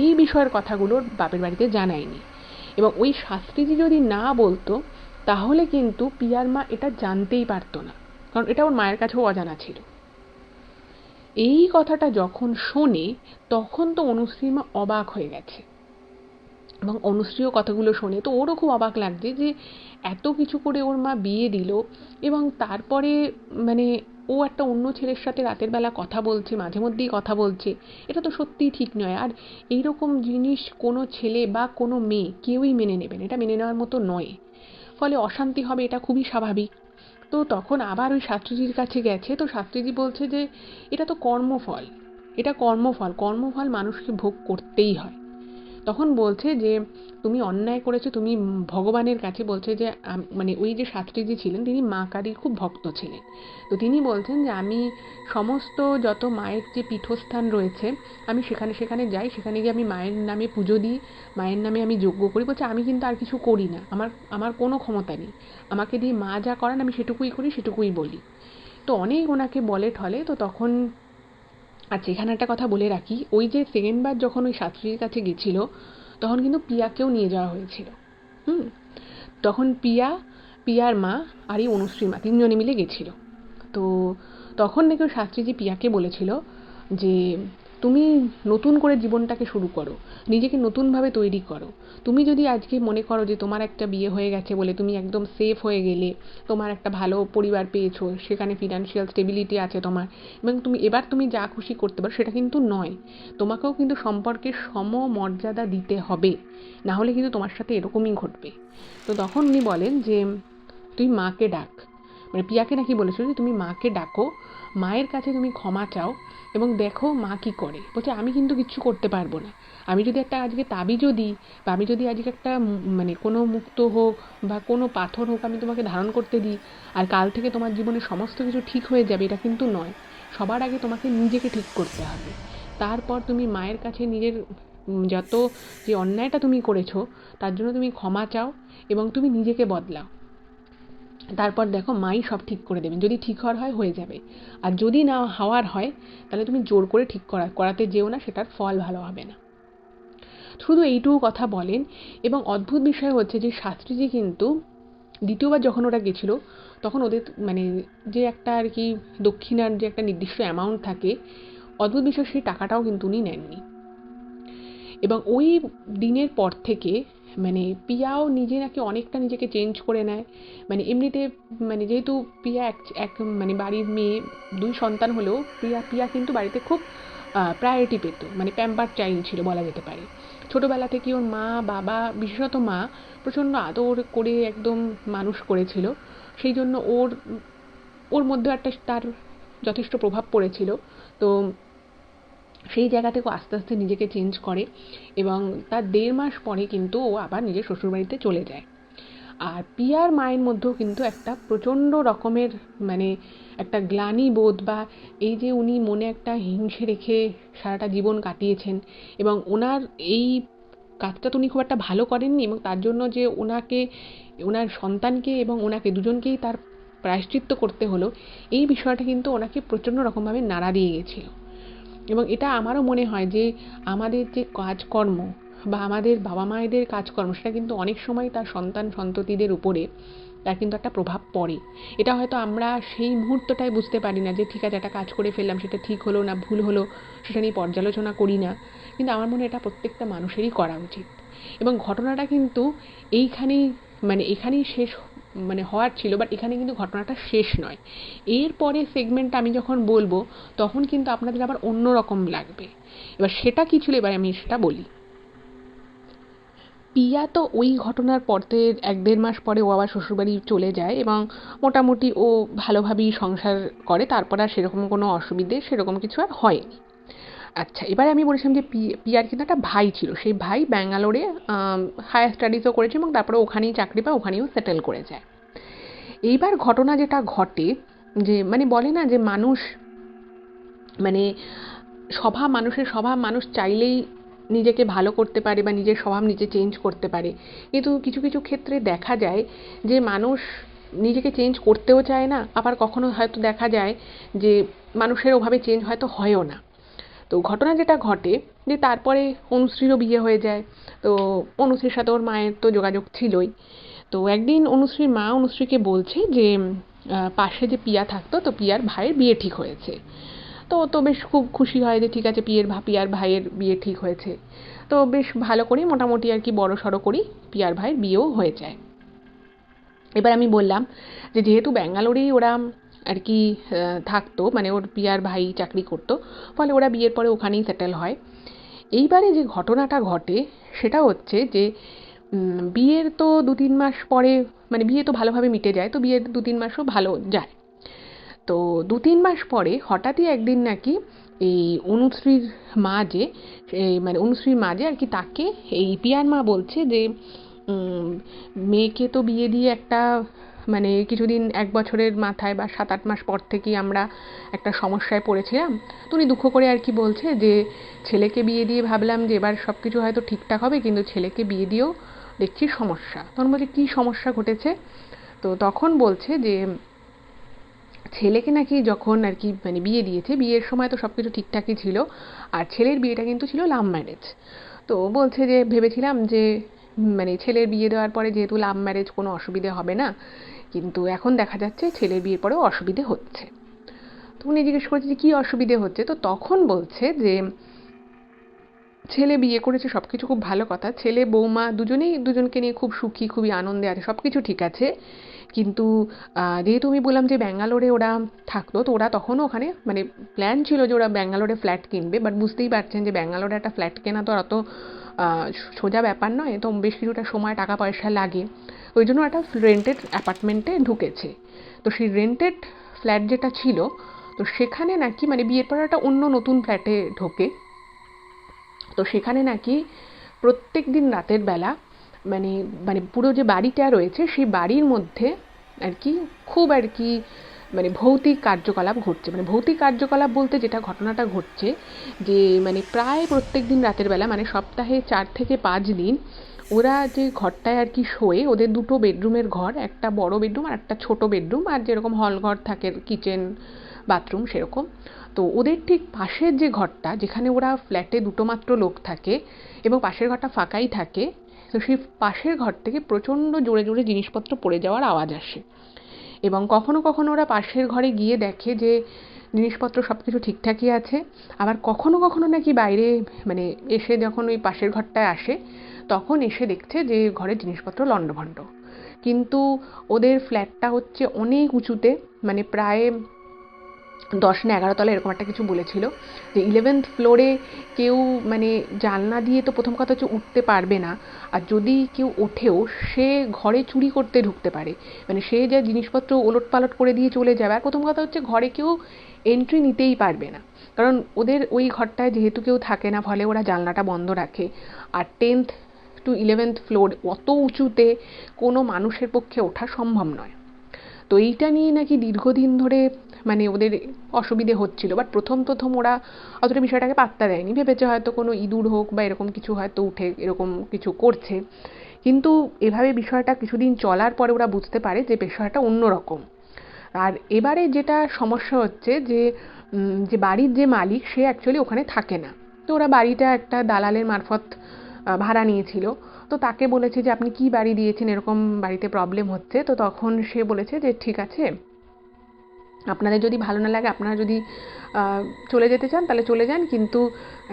এই বিষয়ের কথাগুলো বাপের বাড়িতে জানায়নি। এবং ওই শাস্ত্রীজি যদি না বলতো তাহলে কিন্তু পিয়ার মা এটা জানতেই পারতো না, কারণ এটা ওর মায়ের কাছেও অজানা ছিল। এই কথাটা যখন শোনে তখন তো অনুশ্রীর মা অবাক হয়ে গেছে, এবং অনুশ্রীও কথাগুলো শোনে, তো ওরও খুব অবাক লাগছে যে এত কিছু করে ওর মা বিয়ে দিল, এবং তারপরে মানে ও একটা অন্য ছেলের সাথে রাতের বেলা কথা বলছে, মাঝে মধ্যেই কথা বলছে, এটা তো সত্যিই ঠিক নয়। আর এইরকম জিনিস কোনো ছেলে বা কোনো মেয়ে কেউই মেনে নেবেন, এটা মেনে নেওয়ার মতো নয়। ফলে অশান্তি হবে, এটা খুবই স্বাভাবিক। তো তখন আবার ওই শাস্ত্রীজির কাছে গেছে, তো শাস্ত্রীজি বলছে যে এটা তো কর্মফল, কর্মফল মানুষকে ভোগ করতেই হয়। তখন বলছে যে তুমি অন্যায় করেছো, তুমি ভগবানের কাছে বলছে যে মানে ওই যে শাস্ত্রীজি ছিলেন তিনি মা কালীর খুব ভক্ত ছিলেন, তো তিনি বলছেন যে আমি সমস্ত যত মায়ের যে পীঠস্থান রয়েছে আমি সেখানে যাই, সেখানে গিয়ে আমি মায়ের নামে পুজো দিই, মায়ের নামে আমি যজ্ঞ করি। বলছে আমি কিন্তু আর কিছু করি না, আমার কোনো ক্ষমতা নেই, আমাকে দিয়ে মা যা করান আমি সেটুকুই করি, সেটুকুই বলি। তো অনেক ওনাকে বলে ঠলে। তো তখন, আচ্ছা এখানে একটা কথা বলে রাখি, ওই যে সেকেন্ড বার যখন ওই শাস্ত্রীর কাছে গেছিল তখন কিন্তু পিয়াকেও নিয়ে যাওয়া হয়েছিল। হুম তখন পিয়ার মা আর এই অনুশ্রীর মা তিনজনে মিলে গেছিল। তো তখন নাকি ওই শাস্ত্রীজি পিয়াকে বলেছিল যে তুমি নতুন করে জীবনটাকে শুরু করো, নিজেকে নতুনভাবে তৈরি করো। তুমি যদি আজকে মনে করো যে তোমার একটা বিয়ে হয়ে গেছে বলে তুমি একদম সেফ হয়ে গেলে, তোমার একটা ভালো পরিবার পেয়েছো, সেখানে ফিনান্সিয়াল স্টেবিলিটি আছে তোমার, এবং তুমি যা খুশি করতে পারো, সেটা কিন্তু নয়। তোমাকেও কিন্তু সম্পর্কে সমমর্যাদা দিতে হবে, না হলে কিন্তু তোমার সাথে এরকমই ঘটবে। তো তখন উনি বলেন যে তুই মাকে ডাক, মানে পিয়াকে নাকি বলেছিল যে তুমি মাকে ডাকো, মায়ের কাছে তুমি ক্ষমা চাও, এবং দেখো মা কি করে। বলছে আমি কিন্তু কিচ্ছু করতে পারবো না, আমি যদি একটা আজকে তাবিজও দিই, বা আমি যদি আজকে একটা মানে কোনো মুক্তো হোক বা কোনো পাথর হোক আমি তোমাকে ধারণ করতে দিই, আর কাল থেকে তোমার জীবনে সমস্ত কিছু ঠিক হয়ে যাবে, এটা কিন্তু নয়। সবার আগে তোমাকে নিজেকে ঠিক করতে হবে, তারপর তুমি মায়ের কাছে নিজের যত যে অন্যায়টা তুমি করেছো তার জন্য তুমি ক্ষমা চাও, এবং তুমি নিজেকে বদলাও। তারপর দেখো মাই সব ঠিক করে দেবেন, যদি ঠিক হওয়ার হয় হয়ে যাবে, আর যদি না হওয়ার হয় তাহলে তুমি জোর করে ঠিক করাতে যেও না, সেটার ফল ভালো হবে না। শুধু এইটুকু কথা বলেন। এবং অদ্ভুত বিষয় হচ্ছে যে শাস্ত্রীজি কিন্তু দ্বিতীয়বার যখন ওরা গেছিল তখন ওদের মানে যে একটা আর কি দক্ষিণার যে একটা নির্দিষ্ট অ্যামাউন্ট থাকে, অদ্ভুত বিষয় সেই টাকাটাও কিন্তু উনি নেননি। এবং ওই দিনের পর থেকে মানে পিয়াও নিজে নাকি অনেকটা নিজেকে চেঞ্জ করে নেয়। মানে এমনিতে, মানে যেহেতু পিয়া এক মানে বাড়ির মেয়ে, 2 সন্তান হলেও পিয়া কিন্তু বাড়িতে খুব প্রায়োরিটি পেত, মানে প্যাম্পার চাইল্ড ছিল বলা যেতে পারে। ছোটোবেলা থেকে ওর মা বাবা, বিশেষত মা প্রচণ্ড আদর করে একদম মানুষ করেছিল, সেই জন্য ওর মধ্যে একটা তার যথেষ্ট প্রভাব পড়েছিল। তো সেই জায়গা থেকে আস্তে আস্তে নিজেকে চেঞ্জ করে, এবং তার 1.5 মাস পরে কিন্তু ও আবার নিজের শ্বশুরবাড়িতে চলে যায়। আর পিয়ার মায়ের মধ্যেও কিন্তু একটা প্রচণ্ড রকমের মানে একটা গ্লানি বোধ, বা এই যে উনি মনে একটা হিংসে রেখে সারাটা জীবন কাটিয়েছেন, এবং ওনার এই কাজটা তো উনি খুব একটা ভালো করেননি, এবং তার জন্য যে ওনার সন্তানকে এবং ওনাকে দুজনকেই তার প্রায়শ্চিত্ত করতে হলো, এই বিষয়টা কিন্তু ওনাকে প্রচণ্ড রকমভাবে নাড়া দিয়ে গেছিলো। এবং এটা আমারও মনে হয় যে আমাদের যে কাজকর্ম বা আমাদের বাবা মায়েদের কাজকর্ম, সেটা কিন্তু অনেক সময় তার সন্তান সন্ততিদের উপরে তার কিন্তু একটা প্রভাব পড়ে। এটা হয়তো আমরা সেই মুহূর্তটায় বুঝতে পারি না যে ঠিক আছে একটা কাজ করে ফেললাম, সেটা ঠিক হলো না ভুল হলো সেটা নিয়ে পর্যালোচনা করি না, কিন্তু আমার মনে হয় এটা প্রত্যেকটা মানুষেরই করা উচিত। এবং ঘটনাটা কিন্তু এখানেই শেষ মানে হওয়ার ছিল, বাট এখানে কিন্তু ঘটনাটা শেষ নয়। এর পরে সেগমেন্ট আমি যখন বলবো তখন কিন্তু আপনাদের আবার অন্য রকম লাগবে। এবার সেটা কি ছিল এবার আমি সেটা বলি। পিয়া তো ওই ঘটনার পরতে 1-1.5 মাস পরে ও আবার শ্বশুরবাড়ি চলে যায়, এবং মোটামুটি ও ভালোভাবেই সংসার করে, তারপর আর সেরকম কোনো অসুবিধে সেরকম কিছু আর হয়নি। আচ্ছা এবারে আমি বলেছিলাম যে পিয়ার কিন্তু একটা ভাই ছিল, সেই ভাই ব্যাঙ্গালোরে হায়ার স্টাডিজও করেছে, এবং তারপরে ওখানেই চাকরি পায়, ওখানেও সেটেল করে যায়। এইবার ঘটনা যেটা ঘটে যে মানে বলে না যে মানুষ মানে মানুষের স্বভাব মানুষ চাইলেই নিজেকে ভালো করতে পারে বা নিজের স্বভাব নিজে চেঞ্জ করতে পারে, কিন্তু কিছু কিছু ক্ষেত্রে দেখা যায় যে মানুষ নিজেকে চেঞ্জ করতেও চায় না, আবার কখনো হয়তো দেখা যায় যে মানুষের ওভাবে চেঞ্জ হয়তো হয়ও না। তো ঘটনা যেটা ঘটে যে তারপরে অনুশ্রীরও বিয়ে হয়ে যায়। তো অনুশ্রীর সাথে ওর মায়ের তো যোগাযোগ ছিলই। তো একদিন অনুশ্রীর মা অনুশ্রীকে বলছে যে পাশে যে পিয়া থাকতো, তো পিয়ার ভাইয়ের বিয়ে ঠিক হয়েছে। তো ও তো বেশ খুব খুশি হয় যে ঠিক আছে পিয়ার ভাইয়ের বিয়ে ঠিক হয়েছে। তো বেশ ভালো করেই মোটামুটি আর কি বড় সড়ো করেই পিয়ার ভাইয়ের বিয়েও হয়ে যায়। এবার আমি বললাম যে যেহেতু ব্যাঙ্গালোরেই ওরা আর কি থাকতো, মানে ওর পিয়ার ভাই চাকরি করতো, ফলে ওরা বিয়ের পরে ওখানেই সেটেল হয়। এইবারে যে ঘটনাটা ঘটে সেটা হচ্ছে যে বিয়ের তো 2-3 মাস পরে, মানে বিয়ে তো ভালোভাবে মিটে যায়, তো বিয়ের 2-3 মাসও ভালো যায়। তো 2-3 মাস পরে হঠাৎই একদিন নাকি এই অনুশ্রীর মা যে মানে অনুশ্রীর মা যে আর কি তাকে এই পিয়ার মা বলছে যে মেয়েকে তো বিয়ে দিয়ে একটা মানে কিছুদিন 1 বছরের মাথায় বা 7-8 মাস পর থেকেই আমরা একটা সমস্যায় পড়েছিলাম। তো উনি দুঃখ করে আর কি বলছে যে ছেলেকে বিয়ে দিয়ে ভাবলাম যে এবার সব কিছু হয়তো ঠিকঠাক হবে, কিন্তু ছেলেকে বিয়ে দিয়েও দেখছি সমস্যা। তখন বলছে কী সমস্যা ঘটেছে? তো তখন বলছে যে ছেলেকে নাকি যখন আর কি মানে বিয়ে দিয়েছে, বিয়ের সময় তো সব কিছু ঠিকঠাকই ছিল, আর ছেলের বিয়েটা কিন্তু ছিল লাভ ম্যারেজ। তো বলছে যে ভেবেছিলাম যে মানে ছেলের বিয়ে দেওয়ার পরে যেহেতু লাভ ম্যারেজ কোনো অসুবিধে হবে না, কিন্তু এখন দেখা যাচ্ছে ছেলের বিয়ের পরেও অসুবিধে হচ্ছে। তো উনি জিজ্ঞেস করছে যে কী অসুবিধে হচ্ছে? তো তখন বলছে যে ছেলে বিয়ে করেছে, সব কিছু খুব ভালো কথা, ছেলে বৌমা দুজনেই দুজনকে নিয়ে খুব সুখী, খুবই আনন্দে আছে, সব কিছু ঠিক আছে। কিন্তু যেহেতু আমি বললাম যে ব্যাঙ্গালোরে ওরা থাকতো, তো ওরা তখনও ওখানে মানে প্ল্যান ছিল যে ওরা ব্যাঙ্গালোরে ফ্ল্যাট কিনবে, বাট বুঝতেই পারছেন যে ব্যাঙ্গালোরে একটা ফ্ল্যাট কেনা তো আর অত সোজা ব্যাপার নয়, তো বেশ কিছুটা সময় টাকা পয়সা লাগে। ওই জন্য একটা রেন্টেড অ্যাপার্টমেন্টে ঢুকেছে। তো সেই রেন্টেড ফ্ল্যাট যেটা ছিল, তো সেখানে নাকি মানে বিয়ের পর একটা অন্য নতুন ফ্ল্যাটে ঢোকে। তো সেখানে নাকি প্রত্যেক দিন রাতের বেলা মানে মানে পুরো যে বাড়িটা রয়েছে সেই বাড়ির মধ্যে আর কি খুব আর কি মানে ভৌতিক কার্যকলাপ ঘটছে। মানে ভৌতিক কার্যকলাপ বলতে যেটা ঘটনাটা ঘটছে যে মানে প্রায় প্রত্যেক দিন রাতের বেলা, মানে সপ্তাহে 4 থেকে 5 দিন ওরা যে ঘরটায় আর কি শোয়, ওদের 2টো বেডরুমের ঘর, একটা বড় বেডরুম আর একটা ছোট বেডরুম, আর যেরকম হল ঘর থাকে কিচেন বাথরুম সেরকম। তো ওদের ঠিক পাশের যে ঘরটা, যেখানে ওরা ফ্ল্যাটে 2টো মাত্র লোক থাকে এবং পাশের ঘরটা ফাঁকাই থাকে, তো সেই পাশের ঘর থেকে প্রচণ্ড জোরে জোরে জিনিসপত্র পড়ে যাওয়ার আওয়াজ আসে। এবং কখনো কখনো ওরা পাশের ঘরে গিয়ে দেখে যে জিনিসপত্র সব কিছু ঠিকঠাকই আছে। আবার কখনো কখনো নাকি বাইরে মানে এসে যখন ওই পাশের ঘরটায় আসে, তখন এসে দেখছে যে ঘরের জিনিসপত্র লণ্ডভণ্ড। কিন্তু ওদের ফ্ল্যাটটা হচ্ছে অনেক উঁচুতে, মানে প্রায় 10 না 11 তলা এরকম একটা কিছু বলেছিল, যে 11th ফ্লোরে কেউ মানে জানলা দিয়ে তো প্রথম কথা হচ্ছে উঠতে পারবে না, আর যদি কেউ ওঠেও সে ঘরে চুরি করতে ঢুকতে পারে, মানে সে যা জিনিসপত্র ওলটপালট করে দিয়ে চলে যাবে। আর প্রথম কথা হচ্ছে ঘরে কেউ এন্ট্রি নিতেই পারবে না, কারণ ওদের ওই ঘরটায় যেহেতু কেউ থাকে না, ফলে ওরা জানলাটা বন্ধ রাখে। আর 10th to 11th ফ্লোর অত উঁচুতে কোনো মানুষের পক্ষে ওঠা সম্ভব নয়। তো এইটা নিয়ে নাকি দীর্ঘদিন ধরে মানে ওদের অসুবিধে হচ্ছিল, বাট প্রথম ওরা অতটা বিষয়টাকে পাত্তা দেয়নি, ভেবেছে হয়তো কোনো ইঁদুর হোক বা এরকম কিছু হয়তো উঠে এরকম কিছু করছে। কিন্তু এভাবে বিষয়টা কিছুদিন চলার পরে ওরা বুঝতে পারে যে বিষয়টা অন্যরকম। আর এবারে যেটা সমস্যা হচ্ছে যে যে বাড়ির যে মালিক সে অ্যাকচুয়ালি ওখানে থাকে না। তো ওরা বাড়িটা একটা দালালের মারফত ভাড়া নিয়েছিল। তো তাকে বলেছে যে আপনি কি বাড়ি দিয়েছেন, এরকম বাড়িতে প্রবলেম হচ্ছে। তো তখন সে বলেছে যে ঠিক আছে, আপনাদের যদি ভালো না লাগে, আপনারা যদি চলে যেতে চান তাহলে চলে যান, কিন্তু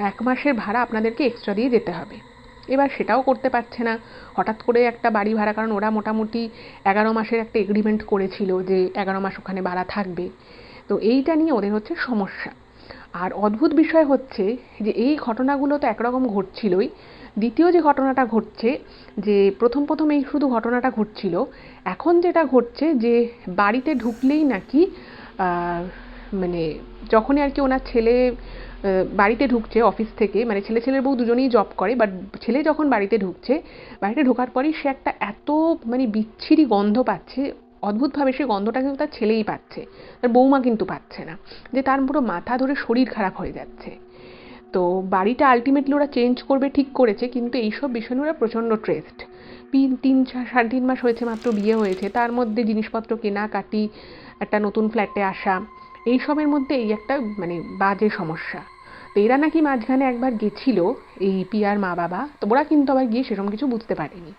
1 মাসের ভাড়া আপনাদেরকে এক্সট্রা দিয়ে যেতে হবে। এবার সেটাও করতে পারছে না হঠাৎ করে একটা বাড়ি ভাড়া, কারণ ওরা মোটামুটি 11 মাসের একটা এগ্রিমেন্ট করেছিল যে 11 মাস ওখানে ভাড়া থাকবে। তো এইটা নিয়ে ওদের হচ্ছে সমস্যা। আর অদ্ভুত বিষয় হচ্ছে যে এই ঘটনাগুলো তো একরকম ঘটছিলই, দ্বিতীয় যে ঘটনাটা ঘটছে, যে প্রথম এই শুধু ঘটনাটা ঘটছিল, এখন যেটা ঘটছে যে বাড়িতে ঢুকলেই নাকি মানে যখনই আর কি ওনার ছেলে বাড়িতে ঢুকছে অফিস থেকে, মানে ছেলের বউ দুজনেই জব করে, বাট ছেলে যখন বাড়িতে ঢুকছে, বাড়িতে ঢোকার পরেই সে একটা এত মানে বিচ্ছিরি গন্ধ পাচ্ছে, অদ্ভুতভাবে সেই গন্ধটা কিন্তু তার ছেলেই পাচ্ছে, তার বৌমা কিন্তু পাচ্ছে না, যে তার পুরো মাথা ধরে শরীর খারাপ হয়ে যাচ্ছে। তো বাড়িটা আলটিমেটলি ওরা চেঞ্জ করবে ঠিক করেছে, কিন্তু এইসব বিষয় নিয়ে ওরা প্রচণ্ড ট্রেসড। 3-3 সাড়ে 3 মাস হয়েছে মাত্র বিয়ে হয়েছে, তার মধ্যে জিনিসপত্র কেনাকাটি, একটা নতুন ফ্ল্যাটে আসা, এইসবের মধ্যে এই একটা মানে বাজে সমস্যা। তো এরা নাকি মাঝখানে একবার গেছিল এই পিয়ার মা বাবা, তো ওরা কিন্তু আবার গিয়ে সেরকম কিছু বুঝতে পারেনি।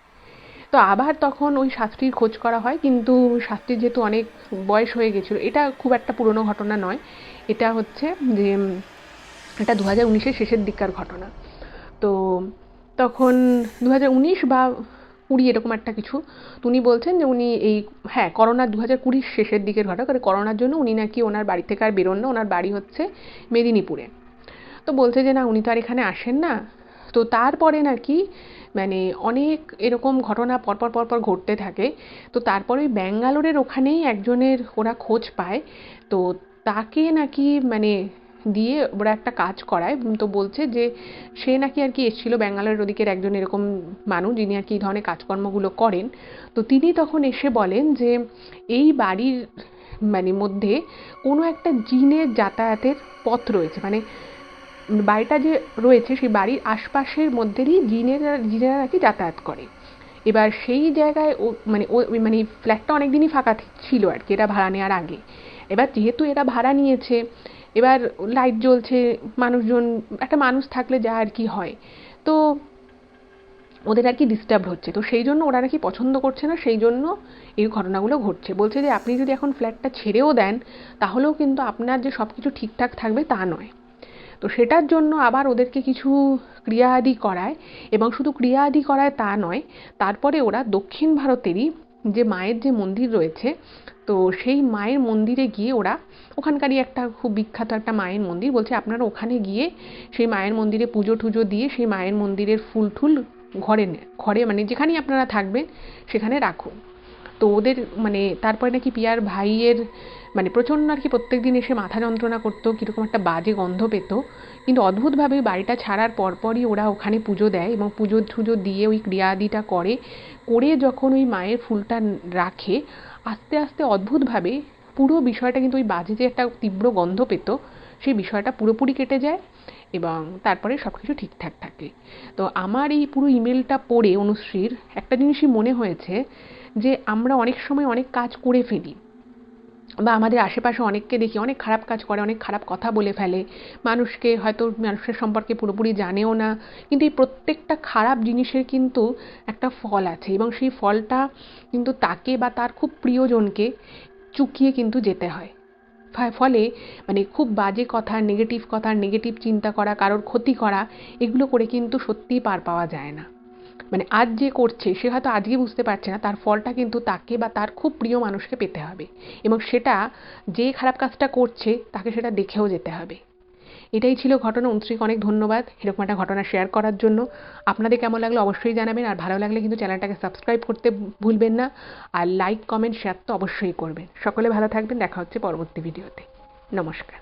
তো আবার তখন ওই শাস্ত্রীর খোঁজ করা হয়, কিন্তু শাস্ত্রীর যেহেতু অনেক বয়স হয়ে গেছিলো, এটা খুব একটা পুরনো ঘটনা নয়, এটা হচ্ছে যে এটা 2019-এর শেষের দিককার ঘটনা। তো তখন 2019 বা 20 এরকম একটা কিছু। তো উনি বলছেন যে উনি এই হ্যাঁ করোনার 2020 শেষের দিকের ঘটনা, কারণ করোনার জন্য উনি নাকি ওনার বাড়ি থেকে আর বেরোন না, ওনার বাড়ি হচ্ছে মেদিনীপুরে। তো বলছে যে না উনি তো আর এখানে আসেন না। তো তারপরে নাকি মানে অনেক এরকম ঘটনা পরপর পরপর ঘটতে থাকে। তো তারপরে ওই ব্যাঙ্গালোরের ওখানেই একজনের ওরা খোঁজ পায়। তো তাকে নাকি মানে দিয়ে ওরা একটা কাজ করায়। তো বলছে যে সে নাকি আর কি এসেছিল ব্যাঙ্গালোরের ওদিকের একজন এরকম মানুষ, যিনি আর কি এই ধরনের কাজকর্মগুলো করেন। তো তিনি তখন এসে বলেন যে এই বাড়ির মানে মধ্যে কোনো একটা জিনের যাতায়াতের পথ রয়েছে, মানে বাড়িটা যে রয়েছে সেই বাড়ির আশপাশের মধ্যে দিয়ে জিনেরা নাকি যাতায়াত করে। এবার সেই জায়গায় মানে ফ্ল্যাটটা অনেক দিনই ফাঁকা ছিল আর কি, এটা ভাড়া নেওয়ার আগে। এবার যেহেতু এরা ভাড়া নিয়েছে, এবার লাইট জ্বলছে, মানুষজন, একটা মানুষ থাকলে যা আর কি হয়, তো ওদের আর কি ডিস্টার্ব হচ্ছে। তো সেই জন্য ওরা নাকি পছন্দ করছে না, সেই জন্য এই ঘটনাগুলো ঘটছে। বলছে যে আপনি যদি এখন ফ্ল্যাটটা ছেড়েও দেন, তাহলেও কিন্তু আপনার যে সব কিছু ঠিকঠাক থাকবে তা নয়। তো সেটার জন্য আবার ওদেরকে কিছু ক্রিয়াদি করায়, এবং শুধু ক্রিয়াদি করায় তা নয়, তারপরে ওরা দক্ষিণ ভারতেরই যে মায়ের যে মন্দির রয়েছে, তো সেই মায়ের মন্দিরে গিয়ে ওরা, ওখানকারই একটা খুব বিখ্যাত একটা মায়ের মন্দির, বলছে আপনারা ওখানে গিয়ে সেই মায়ের মন্দিরে পুজো টুজো দিয়ে সেই মায়ের মন্দিরের ফুল টুল ঘরে মানে যেখানেই আপনারা থাকবেন সেখানে রাখুন। তো ওদের মানে তারপরে নাকি পিয়ার ভাইয়ের মানে প্রচণ্ড আর কি প্রত্যেক দিন এসে মাথা যন্ত্রণা করতো, কীরকম একটা বাজে গন্ধ পেত। কিন্তু অদ্ভুতভাবে বাড়িটা ছাড়ার পরপরই ওরা ওখানে পুজো দেয়, এবং পুজো টুজো দিয়ে ওই ক্রিয়াদিটা করে যখন ওই মায়ের ফুলটা রাখে, আস্তে আস্তে অদ্ভুতভাবে পুরো বিষয়টা কিন্তু ওই বাজে যে একটা তীব্র গন্ধ পেত, সেই বিষয়টা পুরোপুরি কেটে যায়, এবং তারপরে সব কিছু ঠিকঠাক থাকে। তো আমার এই পুরো ইমেলটা পড়ে অনুশ্রীর একটা জিনিসই মনে হয়েছে, যে আমরা অনেক সময় অনেক কাজ করে ফেলি, বা আমাদের আশেপাশে অনেককে দেখি অনেক খারাপ কাজ করে, অনেক খারাপ কথা বলে ফেলে, মানুষের সম্পর্কে পুরোপুরি জানেও না, কিন্তু এই প্রত্যেকটা খারাপ জিনিসের কিন্তু একটা ফল আছে, এবং সেই ফলটা কিন্তু তাকে বা তার খুব প্রিয়জনকে চুকিয়ে কিন্তু যেতে হয়। ফলে মানে খুব বাজে কথা, নেগেটিভ চিন্তা করা, কারোর ক্ষতি করা, এগুলো করে কিন্তু সত্যিই পার পাওয়া যায় না। মানে আজ যে করছে সে হয়তো আজকে বুঝতে পারছে না, তার ফলটা কিন্তু তাকে বা তার খুব প্রিয় মানুষকে পেতে হবে, এবং সেটা যে খারাপ কাজটা করছে তাকে সেটা দেখেও যেতে হবে। এটাই ছিল ঘটনা। অনুশ্রীকে অনেক ধন্যবাদ এরকম একটা ঘটনা শেয়ার করার জন্য। আপনাদের কেমন লাগলো অবশ্যই জানাবেন, আর ভালো লাগলে কিন্তু চ্যানেলটাকে সাবস্ক্রাইব করতে ভুলবেন না, আর লাইক কমেন্ট শেয়ার তো অবশ্যই করবেন। সকলে ভালো থাকবেন, দেখা হচ্ছে পরবর্তী ভিডিওতে। নমস্কার।